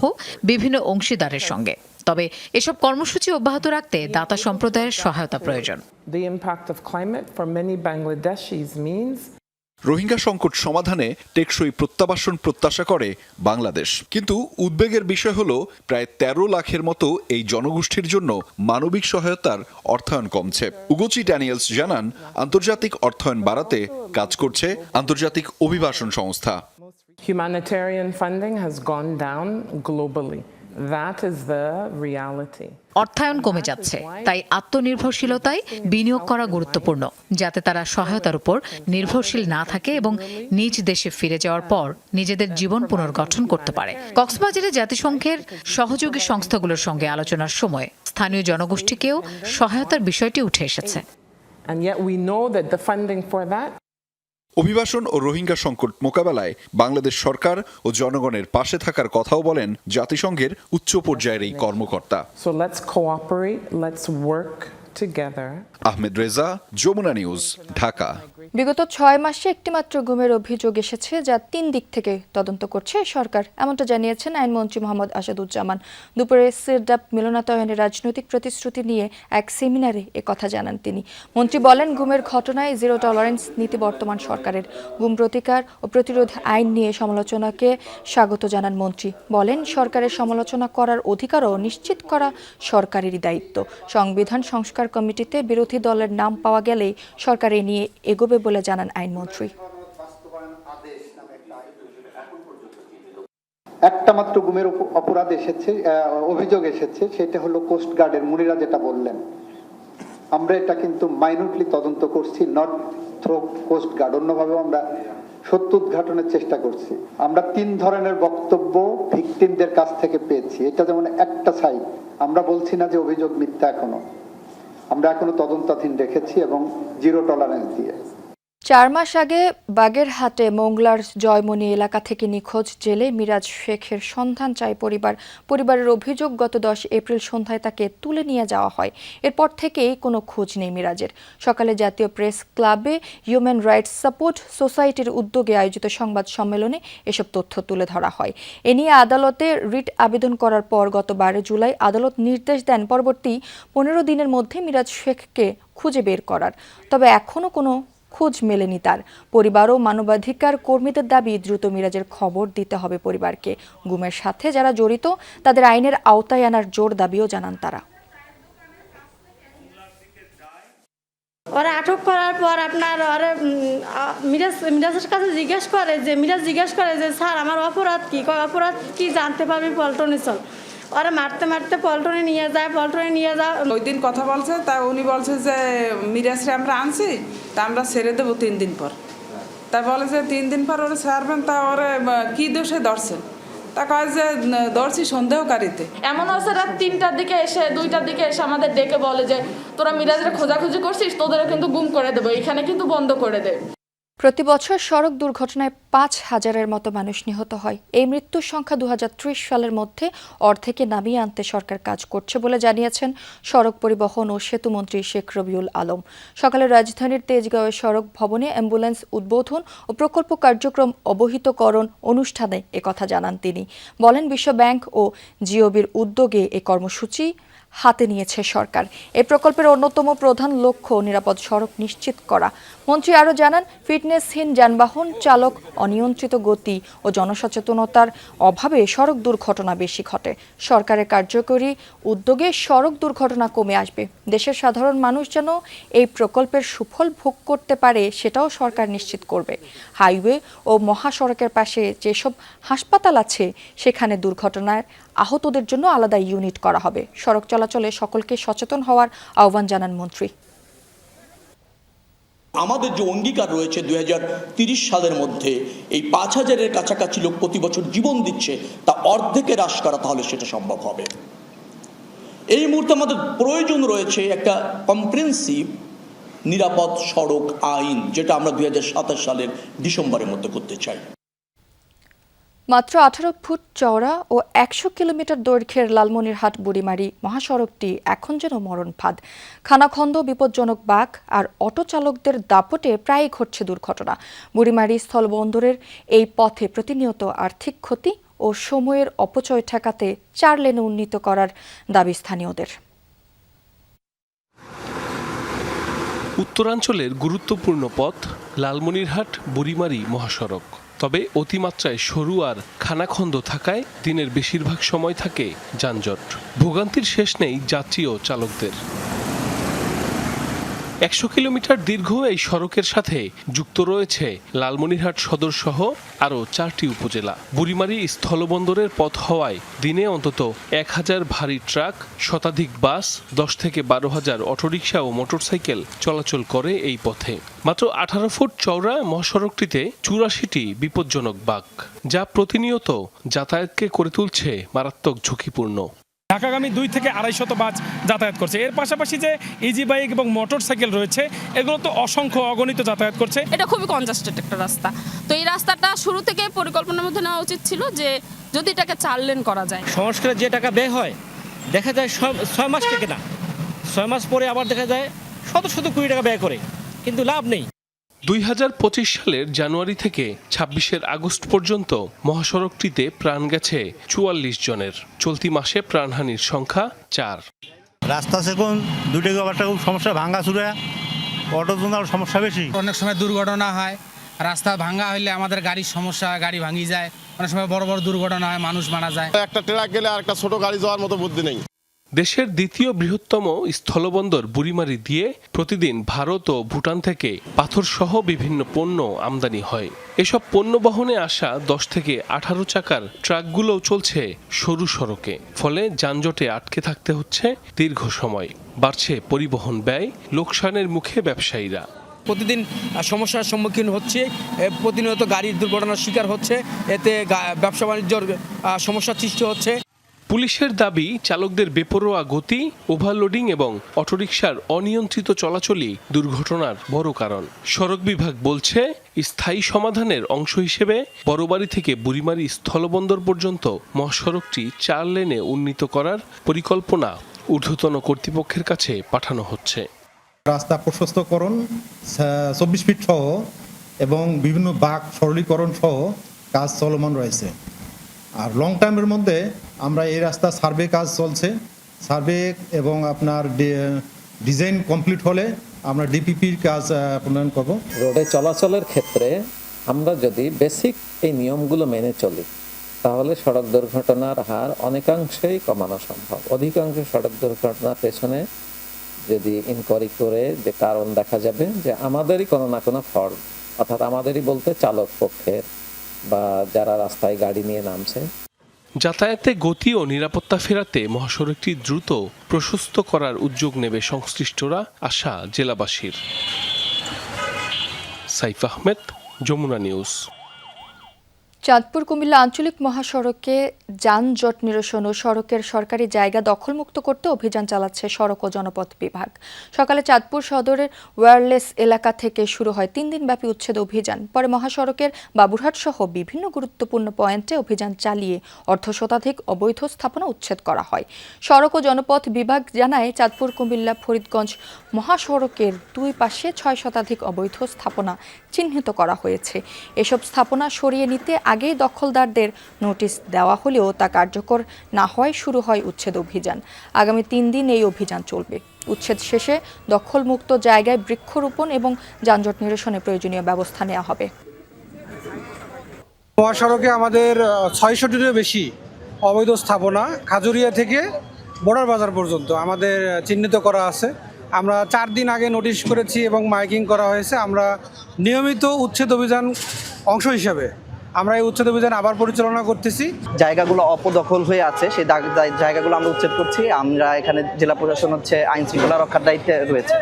বিভিন্ন অংশীদারের সঙ্গে। তবে এসব কর্মসূচি অব্যাহত রাখতে দাতা সম্প্রদায়ের সহায়তা প্রয়োজন। The impact of climate for many Bangladeshis means Rohingya সংকট সমাধানে টেকসই প্রত্যাবাসন প্রত্যাশা করে বাংলাদেশ, কিন্তু উদ্বেগের বিষয় হলো প্রায় 13 লাখের মতো এই জনগোষ্ঠীর জন্য মানবিক সহায়তার অর্থায়ন কমছে। উগোচি ড্যানিয়েলস জানান, আন্তর্জাতিক অর্থায়ন বাড়াতে কাজ করছে আন্তর্জাতিক অভিবাসন সংস্থা। Humanitarian funding has gone down globally. That is the reality. অর্থায়ন কমে যাচ্ছে, তাই আত্মনির্ভরশীলতায় বিনিয়োগ করা গুরুত্বপূর্ণ, যাতে তারা সহায়তার উপর নির্ভরশীল না থাকে এবং নিজ দেশে ফিরে যাওয়ার পর নিজেদের জীবন পুনর্গঠন করতে পারে। কক্সবাজারে জাতিসংঘের সহযোগী সংস্থাগুলোর সঙ্গে আলোচনার সময় স্থানীয় জনগোষ্ঠীকেও সহায়তার বিষয়টি উঠে এসেছে। And yet we know that the funding for that অভিবাসন ও রোহিঙ্গা সংকট মোকাবেলায় বাংলাদেশ সরকার ও জনগণের পাশে থাকার কথাও বলেন জাতিসংঘের উচ্চ পর্যায়ের এই কর্মকর্তা। So let's cooperate, let's work together. Ahmed Reza, Jamuna news, Dhaka. বিগত 6 মাসে একটিমাত্র গুমের অভিযোগ এসেছে, যা 3 দিক থেকে তদন্ত করছে সরকার, এমনটা জানিয়েছেন আইনমন্ত্রী মোহাম্মদ আসাদুজ্জামান। দুপুরে সিরডাপ মিলনায়তনে রাজনৈতিক প্রতিশ্রুতি নিয়ে এক সেমিনারে একথা জানান তিনি। মন্ত্রী বলেন, গুমের ঘটনায় জিরো টলারেন্স নীতি বর্তমান সরকারের। গুম প্রতিকার ও প্রতিরোধ আইন নিয়ে সমালোচনাকে স্বাগত জানান মন্ত্রী। বলেন, সরকারের সমালোচনা করার অধিকারও নিশ্চিত করা সরকারেরই দায়িত্ব। সংবিধান সংস্কার কমিটিতে বিরোধী দলের নাম পাওয়া গেলেই সরকার এ নিয়ে এগোবে বলে জানান আইনমন্ত্রী। একটা মাত্র গুমের অপরাধ এসেছে, অভিযোগ এসেছে, সেটা হলো কোস্ট গার্ডের। মুনিরা যেটা বললেন, আমরা এটা কিন্তু মাইনুটলি তদন্ত করছি, নট থ্রো কোস্ট গার্ড, অন্যভাবেও আমরা সত্য উদ্ঘাটনের চেষ্টা করছি। আমরা 3 ধরনের বক্তব্য ভিকটিমদের কাছ থেকে পেয়েছি। এটা যেমন একটা সাইড, আমরা বলছি না যে অভিযোগ মিথ্যা, আমরা এখনো তদন্তাধীন রেখেছি এবং জিরো টলারেন্স দিয়ে। 4 মাস আগে বাগেরহাটে মোংলার জয়মনি এলাকা থেকে নিখোঁজ জেলে মিরাজ শেখের সন্ধান চায় পরিবারের অভিযোগ, গত 10 এপ্রিল সন্ধ্যায় তাকে তুলে নিয়ে যাওয়া হয়। এরপর থেকেই কোনো খোঁজ নেই মিরাজের। সকালে জাতীয় প্রেস ক্লাবে হিউম্যান রাইটস সাপোর্ট সোসাইটির উদ্যোগে আয়োজিত সংবাদ সম্মেলনে এসব তথ্য তুলে ধরা হয়। এ নিয়ে আদালতে রিট আবেদন করার পর গত 12 জুলাই আদালত নির্দেশ দেন পরবর্তী 15 দিনের মধ্যে মিরাজ শেখকে খুঁজে বের করার। তবে এখনও কোনো খোঁজ মেলেনি তার। পরিবার ও মানবাধিকার কর্মীদের দাবি, দ্রুত মিরাজের খবর দিতে হবে পরিবারকে। গুমের সাথে যারা জড়িত তাদের আইনের আওতায় আনার জোর দাবিও জানান তারা। ওরা আটক করার পর আপনার মিরাজের কাছে জিজ্ঞেস করে যে স্যার আমার অপরাধ কি জানতে পারবি পল্টনে চল। ওরা মারতে মারতে পল্টনে নিয়ে যায়। ওই দিন কথা বলছে, তা উনি বলছে যে মিরাজরে আমরা আনছি, তা আমরা ছেড়ে দেবো 3 দিন পর। তা বলে যে 3 দিন পর ওরা ছাড়বেন, তা ওরা কি দোষে ধরছেন? তা কয় যে ধরছি সন্দেহকারীতে। এমন হচ্ছে রাত 3টার দিকে এসে 2টার দিকে এসে আমাদের ডেকে বলে যে তোরা মিরাজের খোঁজাখুঁজি করছিস, তোদেরও কিন্তু গুম করে দেবো, এখানে কিন্তু বন্ধ করে দেবে। প্রতি বছর সড়ক দুর্ঘটনায় 5000-এর মতো মানুষ নিহত হয়। এই মৃত্যুর সংখ্যা 2030 সালের মধ্যে অর্ধেকে নামিয়ে আনতে সরকার কাজ করছে বলে জানিয়েছেন সড়ক পরিবহন ও সেতু মন্ত্রী শেখ রবিউল আলম। সকালে রাজধানীর তেজগাঁওয়ের সড়ক ভবনে অ্যাম্বুলেন্স উদ্বোধন ও প্রকল্প কার্যক্রম অবহিতকরণ অনুষ্ঠানে একথা জানান তিনি। বলেন, বিশ্ব ব্যাংক ও জিওবির উদ্যোগে এই কর্মসূচি হাতে নিয়েছে সরকার। এই প্রকল্পের অন্যতম প্রধান লক্ষ্য নিরাপদ সড়ক নিশ্চিত করা। মন্ত্রী আরও জানান, ফিটনেসহীন যানবাহন চালক, অনিয়ন্ত্রিত গতি ও জনসচেতনতার অভাবে সড়ক দুর্ঘটনা বেশি ঘটে। সরকারের কার্যকরী উদ্যোগে সড়ক দুর্ঘটনা কমে আসবে। দেশের সাধারণ মানুষ যেন এই প্রকল্পের সুফল ভোগ করতে পারে, সেটাও সরকার নিশ্চিত করবে। হাইওয়ে ও মহাসড়কের পাশে যেসব হাসপাতাল আছে সেখানে দুর্ঘটনার আহতদের জন্য আলাদা ইউনিট করা হবে। সড়ক চলাচলে সকলকে সচেতন হওয়ার আহ্বান জানান মন্ত্রী। আমাদের যে অঙ্গীকার রয়েছে 2030 সালের মধ্যে এই 5000-এর কাছাকাছি লোক প্রতি বছর জীবন দিচ্ছে, তা অর্ধেকে হ্রাস করা, তাহলে সেটা সম্ভব হবে। এই মুহূর্তে আমাদের প্রয়োজন রয়েছে একটা কম্প্রিহেনসিভ নিরাপদ সড়ক আইন, যেটা আমরা 2027 সালের ডিসেম্বরের মধ্যে করতে চাই। মাত্র 18 ফুট চওড়া ও 100 কিলোমিটার দৈর্ঘ্যের লালমনিরহাট বুড়িমারি মহাসড়কটি এখন যেন মরণ ফাঁদ। খানাখন্দ, বিপজ্জনক বাঁক আর অটো চালকদের দাপটে প্রায়ই ঘটছে দুর্ঘটনা। বুড়িমারি স্থলবন্দরের এই পথে প্রতিনিয়ত আর্থিক ক্ষতি ও সময়ের অপচয় ঠেকাতে 4 লেনে উন্নীত করার দাবি স্থানীয়দের। উত্তরাঞ্চলের গুরুত্বপূর্ণ পথ লালমনিরহাট বুড়িমারি মহাসড়ক। তবে অতিমাত্রায় সরু আর খানাখন্দ থাকায় দিনের বেশিরভাগ সময় থাকে যানজট। ভোগান্তির শেষ নেই যাত্রী ও চালকদের। 100 কিলোমিটার দীর্ঘ এই সড়কের সাথে যুক্ত রয়েছে লালমনিরহাট সদর সহ আরও 4টি উপজেলা। বুড়িমারি স্থলবন্দরের পথ হওয়ায় দিনে অন্তত 1000 ভারী ট্রাক, শতাধিক বাস, 10 থেকে 12,000 অটোরিকশা ও মোটরসাইকেল চলাচল করে এই পথে। মাত্র 18 ফুট চওড়া মহাসড়কটিতে 84টি বিপজ্জনক বাঁক, যা প্রতিনিয়ত যাতায়াতকে করে তুলছে মারাত্মক ঝুঁকিপূর্ণ। ঢাকাগামী 2 থেকে 250 বাস যাতায়াত করছে। এর পাশাপাশি যে ইজি বাইক এবং মোটর সাইকেল রয়েছে এগুলো তো অসংখ্য অগণিত যাতায়াত করছে। এটা খুবই কনজাস্টেড একটা রাস্তা, তো এই রাস্তাটা শুরু থেকে পরিকল্পনার মধ্যে নেওয়া উচিত ছিল যে যদি এটাকে 4 লেন করা যায়। সংস্কারে যে টাকা ব্যয় হয় দেখা যায় 6 মাস থেকে না, 6 মাস পরে আবার দেখা যায় শত শত কোটি টাকা ব্যয় করে, কিন্তু লাভ নেই। 2025 সালের জানুয়ারি থেকে 26 আগস্ট পর্যন্ত মহাসড়কটিতে প্রাণ গেছে 44 জনের। চলতি মাসে প্রাণহানির সংখ্যা 4। রাস্তা সেগুন দুটো আবার খুব সমস্যা, ভাঙা চুরা, অটোর জন্য আরও সমস্যা বেশি। অনেক সময় দুর্ঘটনা হয়, রাস্তা ভাঙা হইলে আমাদের গাড়ির সমস্যা হয়, গাড়ি ভাঙি যায়, অনেক সময় বড় বড় দুর্ঘটনা হয়, মানুষ মারা যায়। একটা ট্রাক গেলে আর একটা ছোট গাড়ি যাওয়ার মতো বুদ্ধি নেই। দেশের দ্বিতীয় বৃহত্তম স্থলবন্দর বুড়িমারি দিয়ে প্রতিদিন ভারত ও ভুটান থেকে পাথরসহ বিভিন্ন পণ্য আমদানি হয়। এসব পণ্য বহনে আসা 10 থেকে 18 চাকার ট্রাকগুলোও চলছে সরু সড়কে, ফলে যানজটে আটকে থাকতে হচ্ছে দীর্ঘ সময়। বাড়ছে পরিবহন ব্যয়, লোকসানের মুখে ব্যবসায়ীরা। প্রতিদিন সমস্যার সম্মুখীন হচ্ছে, প্রতিনিয়ত গাড়ির দুর্ঘটনার শিকার হচ্ছে, এতে ব্যবসা বাণিজ্যর সমস্যার সৃষ্টি হচ্ছে। পুলিশের দাবি, চালকদের বেপরোয়া গতি, ওভারলোডিং এবং অটোরিকশার অনিয়ন্ত্রিত চলাচলই দুর্ঘটনার বড় কারণ। সড়ক বিভাগ বলছে, স্থায়ী সমাধানের অংশ হিসেবে বড়বাড়ি থেকে বুড়িমারি স্থলবন্দর পর্যন্ত মহাসড়কটি 4 লেনে উন্নীত করার পরিকল্পনা ঊর্ধ্বতন কর্তৃপক্ষের কাছে পাঠানো হচ্ছে। রাস্তা প্রশস্তকরণ 24 ফিট সহ এবং বিভিন্ন বাঁক সরলীকরণ সহ কাজ চলমান রয়েছে। আর লং টাইমের মধ্যে আমরা এই রাস্তা সার্ভে কাজ চলছে, সার্ভে এবং আপনার ডিজাইন কমপ্লিট হলে আমরা ডিপিপির কাজ প্রণয়ন করব। রোডে চলাচলের ক্ষেত্রে আমরা যদি বেসিক এই নিয়মগুলো মেনে চলি তাহলে সড়ক দুর্ঘটনার হার অনেকাংশেই কমানো সম্ভব। অধিকাংশ সড়ক দুর্ঘটনার পেছনে যদি ইনকোয়ারি করে যে কারণ দেখা যাবে যে আমাদেরই কোনো না কোনো ফল্ট, অর্থাৎ আমাদেরই বলতে চালক পক্ষের বা যারা রাস্তায় গাড়ি নিয়ে নামছে। যাতায়াতে গতি ও নিরাপত্তা ফেরাতে মহাসড়কটি দ্রুত প্রশস্ত করার উদ্যোগ নেবে সংশ্লিষ্টরা, আশা জেলাবাসীর। সাইফ আহমেদ, যমুনা নিউজ। চাঁদপুর কুমিল্লা আঞ্চলিক মহাসড়কে যানজট নিরসন ও সড়কের সরকারি জায়গা দখলমুক্ত করতে অভিযান চালাচ্ছে সড়ক ও জনপথ বিভাগ। সকালে চাঁদপুর সদরের ওয়্যারলেস এলাকা থেকে শুরু হয় 3 দিনব্যাপী উচ্ছেদ অভিযান। পরে মহাসড়কের বাবুরহাট সহ বিভিন্ন গুরুত্বপূর্ণ পয়েন্টে অভিযান চালিয়ে অর্ধশতাধিক অবৈধ স্থাপনা উচ্ছেদ করা হয়। সড়ক ও জনপথ বিভাগ জানায়, চাঁদপুর কুমিল্লা ফরিদগঞ্জ মহাসড়কের 2 পাশে 6 শতাধিক অবৈধ স্থাপনা চিহ্নিত করা হয়েছে। এসব স্থাপনা সরিয়ে নিতে আগেই দখলদারদের নোটিশ দেওয়া হলেও তা কার্যকর না হওয়ায় শুরু হয় উচ্ছেদ অভিযান। আগামী 3 দিন এই অভিযান চলবে। উচ্ছেদ শেষে দখলমুক্ত জায়গায় বৃক্ষরোপণ এবং যানজট নিরসনে প্রয়োজনীয় ব্যবস্থা নেওয়া হবে। মহাসড়কে আমাদের 600টিরও বেশি অবৈধ স্থাপনা খাজুরিয়া থেকে বর্ডার বাজার পর্যন্ত আমাদের চিহ্নিত করা আছে। আমরা 4 দিন আগে নোটিশ করেছি এবং মাইকিং করা হয়েছে। আমরা নিয়মিত উচ্ছেদ অভিযান অংশ হিসাবে আমরা এই উচ্ছেদ অভিযান আবার পরিচালনা করতেছি। জায়গাগুলো অপদখল হয়ে আছে, সেই জায়গাগুলো আমরা উচ্ছেদ করছি। আমরা এখানে জেলা প্রশাসন আইন শৃঙ্খলা রক্ষার দায়িত্বে রয়েছে।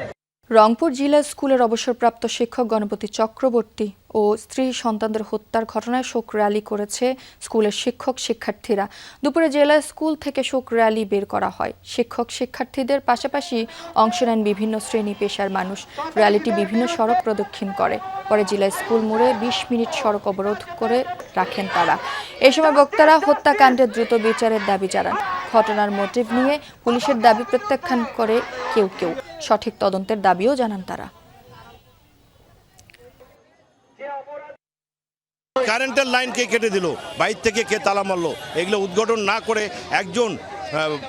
রংপুর জিলা স্কুলের অবসরপ্রাপ্ত শিক্ষক গণপতি চক্রবর্তী ও স্ত্রী সন্তানদের হত্যার ঘটনায় শোক র্যালি করেছে স্কুলের শিক্ষক শিক্ষার্থীরা। দুপুরে জেলা স্কুল থেকে শোক র্যালি বের করা হয়। শিক্ষক শিক্ষার্থীদের পাশাপাশি অংশ নেন বিভিন্ন শ্রেণী পেশার মানুষ। র্যালিটি বিভিন্ন সড়ক প্রদক্ষিণ করে। পরে জেলা স্কুল মোড়ে 20 মিনিট সড়ক অবরোধ করে রাখেন তারা। এই সময় বক্তারা হত্যাকাণ্ডের দ্রুত বিচারের দাবি জানান। ঘটনার মোটিভ নিয়ে পুলিশের দাবি প্রত্যাখ্যান করে কেউ কেউ। সঠিক তদন্তের দাবিও জানান তারা। কারেন্টের লাইন কে কেটে দিল, বাইরে থেকে কে তালা মারলো, এগুলো উদ্ঘাটন না করে একজন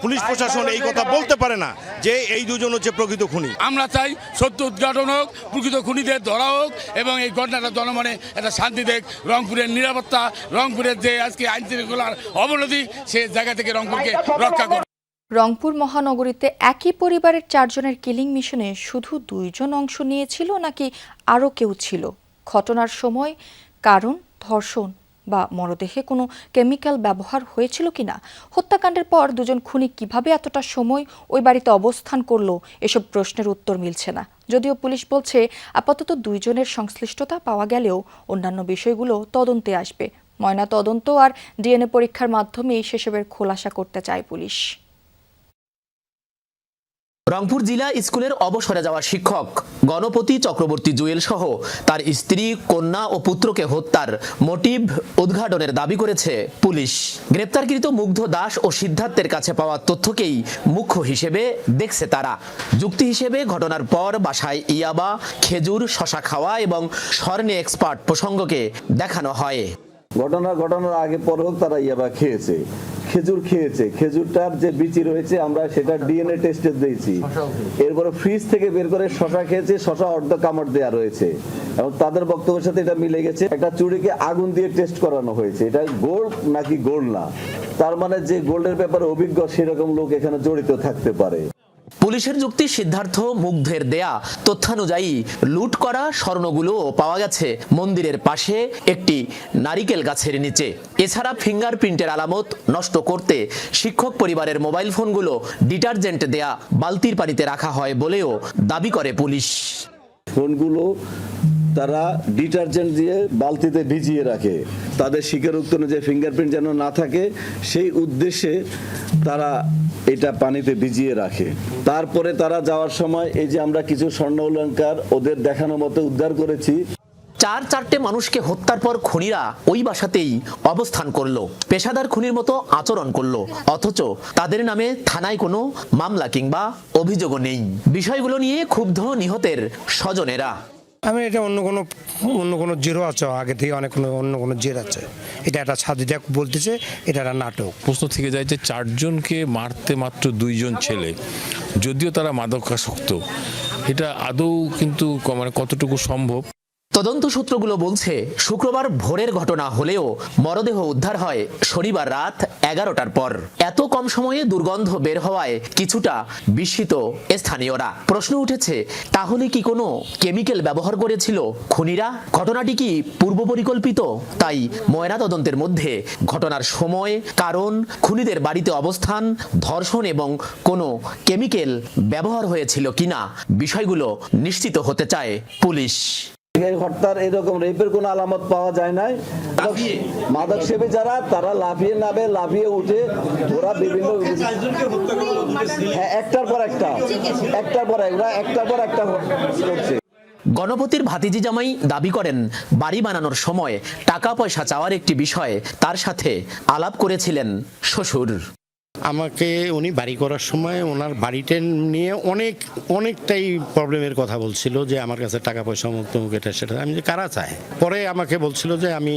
পুলিশ প্রশাসন এই কথা বলতে পারে না যে এই দুজন হচ্ছে প্রকৃত খুনি। আমরা চাই সত্য উদ্ঘাটন হোক, প্রকৃত খুনিদের ধরা হোক এবং এই ঘটনাটা জনমনে একটা শান্তি দেখ। রংপুরের নিরাপত্তা, রংপুরের যে আজকে আইন শৃঙ্খলার অবনতি, সে জায়গা থেকে রংপুরকে রক্ষা করে। রংপুর মহানগরীতে একই পরিবারের 4 জনের কিলিং মিশনে শুধু 2 জন অংশ নিয়েছিল নাকি আরও কেউ ছিল? ঘটনার সময় কারণ ধর্ষণ বা মরদেহে কোনো কেমিক্যাল ব্যবহার হয়েছিল কিনা? হত্যাকাণ্ডের পর 2 জন খুনি কিভাবে এতটা সময় ওই বাড়িতে অবস্থান করলো, এসব প্রশ্নের উত্তর মিলছে না। যদিও পুলিশ বলছে আপাতত 2 জনের সংশ্লিষ্টতা পাওয়া গেলেও অন্যান্য বিষয়গুলো তদন্তে আসবে। ময়না তদন্ত আর ডিএনএ পরীক্ষার মাধ্যমে সেসবের খোলাসা করতে চায় পুলিশ। রংপুর জেলা স্কুলের অবসরে যাওয়া শিক্ষক গণপতি চক্রবর্তী জুয়েল সহ তার স্ত্রী, কন্যা ও পুত্রকে হত্যার মোটিভ উদ্ঘাটনের দাবি করেছে পুলিশ। গ্রেপ্তারকৃত মুগ্ধ দাস ও সিদ্ধার্থের কাছে পাওয়া তথ্যকেই মুখ্য হিসেবে দেখছে তারা। যুক্তি হিসেবে ঘটনার পর বাসায় ইয়াবা, খেজুর, শশা খাওয়া এবং স্বর্ণে এক্সপার্ট প্রসঙ্গকে দেখানো হয়। ঘটনার আগে পর হোক তারা ইয়াবা খেয়েছে, খেজুর খেয়েছে, খেজুরটার যে বিচি রয়েছে আমরা সেটা ডিএনএ টেস্টে দিয়েছি। এরপরে ফ্রিজ থেকে বের করে শশা খেয়েছে, শশা অর্ধ কামড় দেওয়া রয়েছে এবং তাদের বক্তব্যের সাথে এটা মিলে গেছে। একটা চুড়িকে আগুন দিয়ে টেস্ট করানো হয়েছে, এটা গোল্ড নাকি গোল্ড না, তার মানে যে গোল্ডের ব্যাপারে অভিজ্ঞ সেরকম লোক এখানে জড়িত থাকতে পারে। পুলিশের যুক্তি, সিদ্ধার্থ মুগ্ধের দেয়া তথ্যানুযায়ী লুট করা স্বর্ণগুলো পাওয়া গেছে মন্দিরের পাশে একটি নারিকেল গাছের নিচে। এছাড়া ফিঙ্গারপ্রিন্টের আলামত নষ্ট করতে শিক্ষক পরিবারের মোবাইল ফোনগুলো ডিটারজেন্ট দেয়া বালতির পানিতে রাখা হয় বলেও দাবি করে পুলিশ। ফোনগুলো তারা ডিটারজেন্ট দিয়ে বালতিতে ভিজিয়ে রাখে, তাদের স্বীকারোক্তি অনুযায়ী ফিঙ্গারপ্রিন্ট যেন না থাকে সেই উদ্দেশ্যে তারা এটা পানিতে ভিজিয়ে রাখে। তারপরে তারা যাওয়ার সময় এই যে আমরা কিছু স্বর্ণ অলংকার ওদের দেখানো মতো উদ্ধার করেছি। 4-4টে মানুষকে হত্যার পর খুনিরা ওই বাসাতেই অবস্থান করলো, পেশাদার খুনির মতো আচরণ করলো, অথচ তাদের নামে থানায় কোনো মামলা কিংবা অভিযোগও নেই। বিষয়গুলো নিয়ে ক্ষুব্ধ নিহতের স্বজনেরা। আমি এটা অন্য কোনো জেরো আছে, আগে থেকে অন্য কোনো জের আছে, এটা একটা সাজিদা বলতেছে এটা একটা নাটক। প্রশ্ন থেকে যায় যে 4 জনকে মারতে মাত্র 2 জন ছেলে, যদিও তারা মাদকাসক্ত, এটা আদৌ কিন্তু মানে কতটুকু সম্ভব? তদন্ত সূত্রগুলো বলছে শুক্রবার ভোরের ঘটনা হলেও মরদেহ উদ্ধার হয় শনিবার রাত 11টার পর। এত কম সময়ে দুর্গন্ধ বের হওয়ায় কিছুটা বিস্মিত স্থানীয়রা। প্রশ্ন উঠেছে, তাহলে কি কোনো কেমিক্যাল ব্যবহার করেছিল খুনিরা? ঘটনাটি কি পূর্ব পরিকল্পিত? তাই ময়নাতদন্তের মধ্যে ঘটনার সময়, কারণ, খুনিদের বাড়িতে অবস্থান, ধর্ষণ এবং কোনো কেমিক্যাল ব্যবহার হয়েছিল কিনা বিষয়গুলো নিশ্চিত হতে চায় পুলিশ। হত্যার এরকম রেপের কোনো আলামত পাওয়া যায় নাই। মাদক সেবী যারা তারা লাফিয়ে উঠে ওরা বিভিন্ন একটার পর একটা করছে। গণপতির ভাতিজি জামাই দাবি করেন, বাড়ি বানানোর সময় টাকা পয়সা চাওয়ার একটি বিষয়ে তার সাথে আলাপ করেছিলেন শ্বশুর। আমাকে উনি বাড়ি করার সময় ওনার বাড়িটা নিয়ে অনেকটাই প্রবলেমের কথা বলছিল, যে আমার কাছে টাকা পয়সা মুখ এটা সেটা। আমি যে কারা চায়, পরে আমাকে বলছিল যে আমি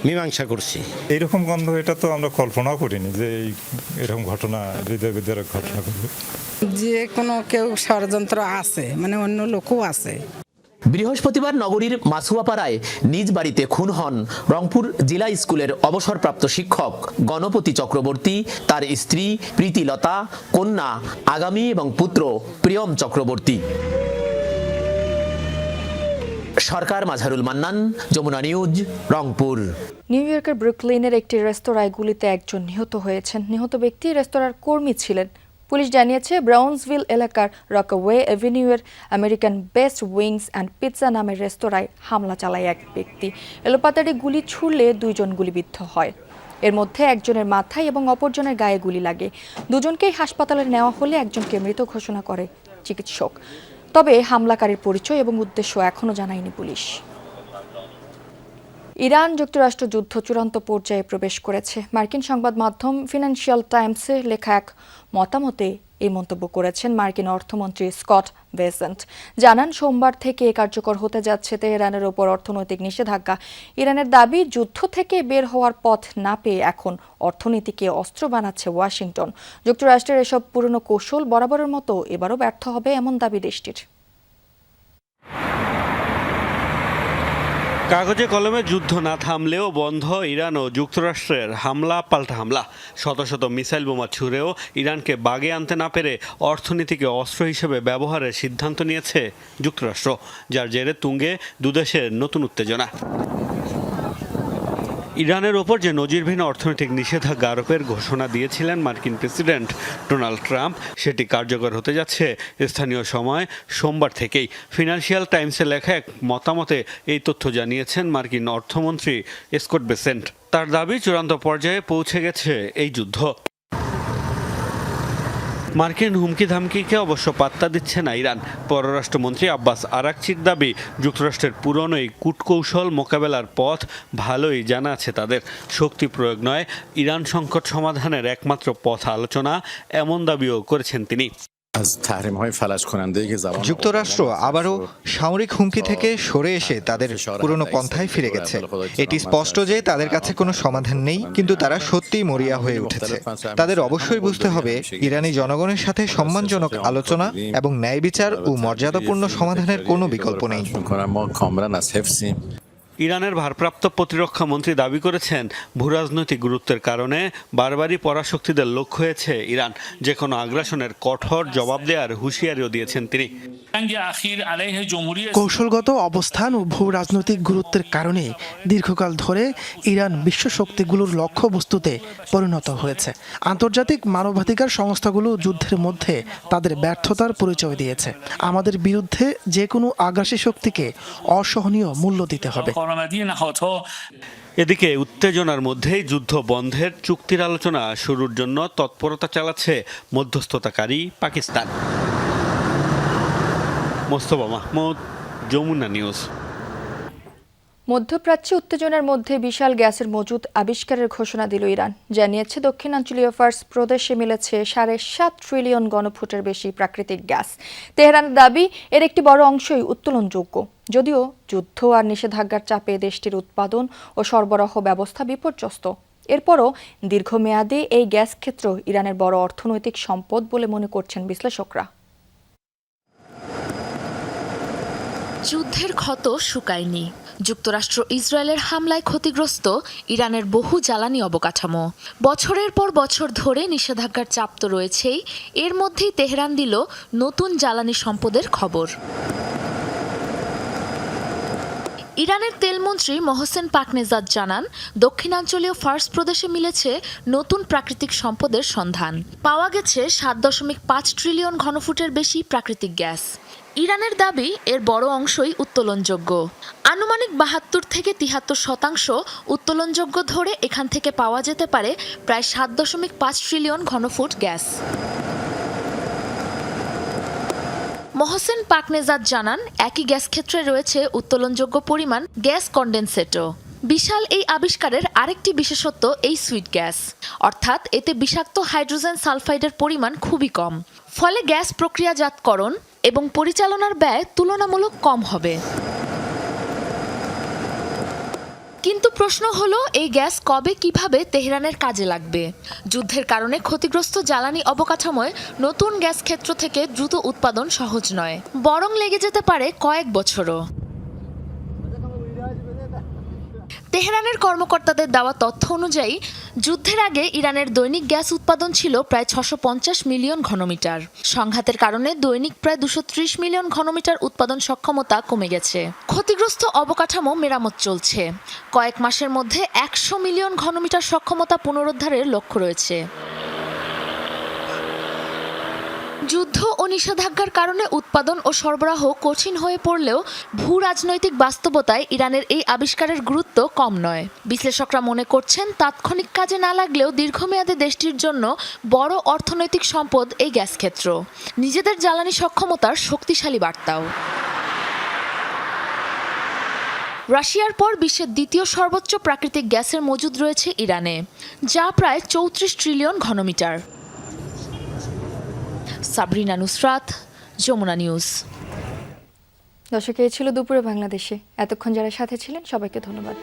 মীমাংসা করছি। এইরকম গন্ধ এটা তো আমরা কল্পনাও করিনি যে এরকম ঘটনা, হৃদয় বিদারক ঘটনা ঘটবে। যে কোনো কেউ ষড়যন্ত্র আছে, মানে অন্য লোকও আছে। বৃহস্পতিবার নগরীর মাসুয়াপাড়ায় নিজ বাড়িতে খুন হন রংপুর জেলা স্কুলের অবসরপ্রাপ্ত শিক্ষক গণপতি চক্রবর্তী, তার স্ত্রী প্রীতিলতা, কন্যা আগামী এবং পুত্র প্রিয়ম চক্রবর্তী। সরকার, মাঝারুল মান্নান, যমুনা নিউজ, রংপুর। নিউ ইয়র্কের ব্রুকলিনের একটি রেস্তোরাঁয় গুলিতে একজন নিহত হয়েছেন। নিহত ব্যক্তি রেস্তোরাঁর কর্মী ছিলেন। পুলিশ জানিয়েছে, ব্রাউন্সভিল এলাকার রকওয়ে অ্যাভিনিউয়ের American Best Wings and pizza নামের রেস্তোরাঁয় হামলা চালায় এক ব্যক্তি। এলোপাতাড়ি গুলি ছুড়লে 2 জন গুলিবিদ্ধ হয়। এর মধ্যে একজনের মাথায় এবং অপরজনের গায়ে গুলি লাগে। 2 জনকেই হাসপাতালে নেওয়া হলে একজনকে মৃত ঘোষণা করে চিকিৎসক। তবে হামলাকারীর পরিচয় এবং উদ্দেশ্য এখনও জানায়নি পুলিশ। ইরান যুক্তরাষ্ট্র যুদ্ধ চূড়ান্ত পর্যায়ে প্রবেশ করেছে। মার্কিন সংবাদ মাধ্যম ফিনান্সিয়াল টাইমসে লেখা এক মতামতে এই মন্তব্য করেছেন মার্কিন অর্থমন্ত্রী স্কট বেসেন্ট। জানান, সোমবার থেকে কার্যকর হতে যাচ্ছে তেহরানের ওপর অর্থনৈতিক নিষেধাজ্ঞা। ইরানের দাবি, যুদ্ধ থেকে বের হওয়ার পথ না পেয়ে এখন অর্থনীতিকে অস্ত্র বানাচ্ছে ওয়াশিংটন। যুক্তরাষ্ট্রের এসব পুরনো কৌশল বরাবরের মতো এবারও ব্যর্থ হবে, এমন দাবি দেশটির। কাগজে কলমে যুদ্ধ না থামলেও বন্ধ ইরান ও যুক্তরাষ্ট্রের হামলা পাল্টা হামলা। শত শত মিসাইল বোমা ছুড়েও ইরানকে বাগে আনতে না পেরে অর্থনীতিকে অস্ত্র হিসেবে ব্যবহারের সিদ্ধান্ত নিয়েছে যুক্তরাষ্ট্র, যার জেরে তুঙ্গে দুদেশের নতুন উত্তেজনা। ইরানের ওপর যে নজিরবিহীন অর্থনৈতিক নিষেধাজ্ঞা আরোপের ঘোষণা দিয়েছিলেন মার্কিন প্রেসিডেন্ট ডোনাল্ড ট্রাম্প, সেটি কার্যকর হতে যাচ্ছে স্থানীয় সময় সোমবার থেকেই। ফিনান্সিয়াল টাইমসে লেখা এক মতামতে এই তথ্য জানিয়েছেন মার্কিন অর্থমন্ত্রী স্কট বেসেন্ট। তার দাবি, চূড়ান্ত পর্যায়ে পৌঁছে গেছে এই যুদ্ধ। মার্কিন হুমকি ধামকিকে অবশ্য পাত্তা দিচ্ছে না ইরান। পররাষ্ট্রমন্ত্রী আব্বাস আরাকচির দাবি, যুক্তরাষ্ট্রের পুরনো এই কূটকৌশল মোকাবেলার পথ ভালোই জানা আছে তাদের। শক্তি প্রয়োগ নয়, ইরান সংকট সমাধানের একমাত্র পথ আলোচনা, এমন দাবিও করেছেন তিনি। যুক্তরাষ্ট্র আবারও সামরিক হুমকি থেকে সরে এসে তাদের পুরনো পন্থায় ফিরে গেছে। এটি স্পষ্ট যে তাদের কাছে কোনো সমাধান নেই, কিন্তু তারা সত্যিই মরিয়া হয়ে উঠেছে। তাদের অবশ্যই বুঝতে হবে ইরানি জনগণের সাথে সম্মানজনক আলোচনা এবং ন্যায় বিচার ও মর্যাদাপূর্ণ সমাধানের কোনো বিকল্প নেই। ইরানের ভারপ্রাপ্ত প্রতিরক্ষা মন্ত্রী দাবি করেছেন, ভূরাজনৈতিক গুরুত্বের কারণে বারবারই পরাশক্তিদের লক্ষ্য হয়েছে ইরান। যে কোনো আগ্রাসনের কঠোর জবাব দেওয়ার হুঁশিয়ারিও দিয়েছেন তিনি। কৌশলগত অবস্থান ও ভূ রাজনৈতিক গুরুত্বের কারণে দীর্ঘকাল ধরে ইরান বিশ্ব শক্তিগুলোর লক্ষ্যবস্তুতে পরিণত হয়েছে। আন্তর্জাতিক মানবাধিকার সংস্থাগুলো যুদ্ধের মধ্যে তাদের ব্যর্থতার পরিচয় দিয়েছে। আমাদের বিরুদ্ধে যে কোনো আগ্রাসী শক্তিকে অসহনীয় মূল্য দিতে হবে। এদিকে উত্তেজনার মধ্যেই যুদ্ধ বন্ধের চুক্তির আলোচনা শুরুর জন্য তৎপরতা চালাচ্ছে মধ্যস্থতাকারী পাকিস্তান। মোস্তফা মাহমুদ, যমুনা নিউজ। মধ্যপ্রাচ্যে উত্তেজনার মধ্যে বিশাল গ্যাসের মজুদ আবিষ্কারের ঘোষণা দিল ইরান। জানিয়েছে দক্ষিণাঞ্চলীয় ফার্স প্রদেশে মিলেছে 7.5 ট্রিলিয়ন ঘনফুটের বেশি প্রাকৃতিক গ্যাস। তেহরানের দাবি, এর একটি বড় অংশই উত্তোলনযোগ্য। যদিও যুদ্ধ আর নিষেধাজ্ঞার চাপে দেশটির উৎপাদন ও সরবরাহ ব্যবস্থা বিপর্যস্ত। এরপরও দীর্ঘমেয়াদে এই গ্যাস ক্ষেত্র ইরানের বড় অর্থনৈতিক সম্পদ বলে মনে করছেন বিশ্লেষকরা। যুদ্ধের ক্ষত শুকায়নি। যুক্তরাষ্ট্র ইসরায়েলের হামলায় ক্ষতিগ্রস্ত ইরানের বহু জ্বালানি অবকাঠামো। বছরের পর বছর ধরে নিষেধাজ্ঞার চাপ তো রয়েছেই, এর মধ্যেই তেহরান দিল নতুন জ্বালানি সম্পদের খবর। ইরানের তেলমন্ত্রী মোহসেন পাকনেজাদ জানান, দক্ষিণাঞ্চলীয় ফার্স প্রদেশে মিলেছে নতুন প্রাকৃতিক সম্পদের সন্ধান। পাওয়া গেছে 7.5 ট্রিলিয়ন ঘনফুটের বেশি প্রাকৃতিক গ্যাস। ইরানের দাবি, এর বড় অংশই উত্তোলনযোগ্য। আনুমানিক 72 থেকে 73% উত্তোলনযোগ্য ধরে এখান থেকে পাওয়া যেতে পারে প্রায় 7.5 ট্রিলিয়ন ঘনফুট গ্যাস। মোহসেন পাকনেজাদ জানান, একই গ্যাস ক্ষেত্রে রয়েছে উত্তোলনযোগ্য পরিমাণ গ্যাস কন্ডেনসেটও। বিশাল এই আবিষ্কারের আরেকটি বিশেষত্ব এই সুইট গ্যাস, অর্থাৎ এতে বিষাক্ত হাইড্রোজেন সালফাইডের পরিমাণ খুবই কম। ফলে গ্যাস প্রক্রিয়াজাতকরণ এবং পরিচালনার ব্যয় তুলনামূলক কম হবে। কিন্তু প্রশ্ন হলো, এই গ্যাস কবে কিভাবে তেহরানের কাজে লাগবে? যুদ্ধের কারণে ক্ষতিগ্রস্ত জ্বালানি অবকাঠামোয় নতুন গ্যাস ক্ষেত্র থেকে দ্রুত উৎপাদন সহজ নয়, বরং লেগে যেতে পারে কয়েক বছরও। তেহরানের কর্মকর্তাদের দেওয়া তথ্য অনুযায়ী যুদ্ধের আগে ইরানের দৈনিক গ্যাস উৎপাদন ছিল প্রায় 650 মিলিয়ন ঘনমিটার। সংঘাতের কারণে দৈনিক প্রায় 230 মিলিয়ন ঘনমিটার উৎপাদন সক্ষমতা কমে গেছে। ক্ষতিগ্রস্ত অবকাঠামো মেরামত চলছে। কয়েক মাসের মধ্যে 100 মিলিয়ন ঘনমিটার সক্ষমতা পুনরুদ্ধারের লক্ষ্য রয়েছে। যুদ্ধ ও নিষেধাজ্ঞার কারণে উৎপাদন ও সরবরাহ কঠিন হয়ে পড়লেও ভূ রাজনৈতিক বাস্তবতায় ইরানের এই আবিষ্কারের গুরুত্ব কম নয়। বিশ্লেষকরা মনে করছেন, তাৎক্ষণিক কাজে না লাগলেও দীর্ঘমেয়াদে দেশটির জন্য বড় অর্থনৈতিক সম্পদ এই গ্যাস ক্ষেত্র, নিজেদের জ্বালানি সক্ষমতার শক্তিশালী বার্তাও। রাশিয়ার পর বিশ্বের দ্বিতীয় সর্বোচ্চ প্রাকৃতিক গ্যাসের মজুদ রয়েছে ইরানে, যা প্রায় 34 ট্রিলিয়ন ঘনমিটার। সাবরিনা নুসরাত, যমুনা নিউজ। দর্শক, এই ছিল দুপুরে বাংলাদেশে। এতক্ষণ যারা সাথে ছিলেন সবাইকে ধন্যবাদ।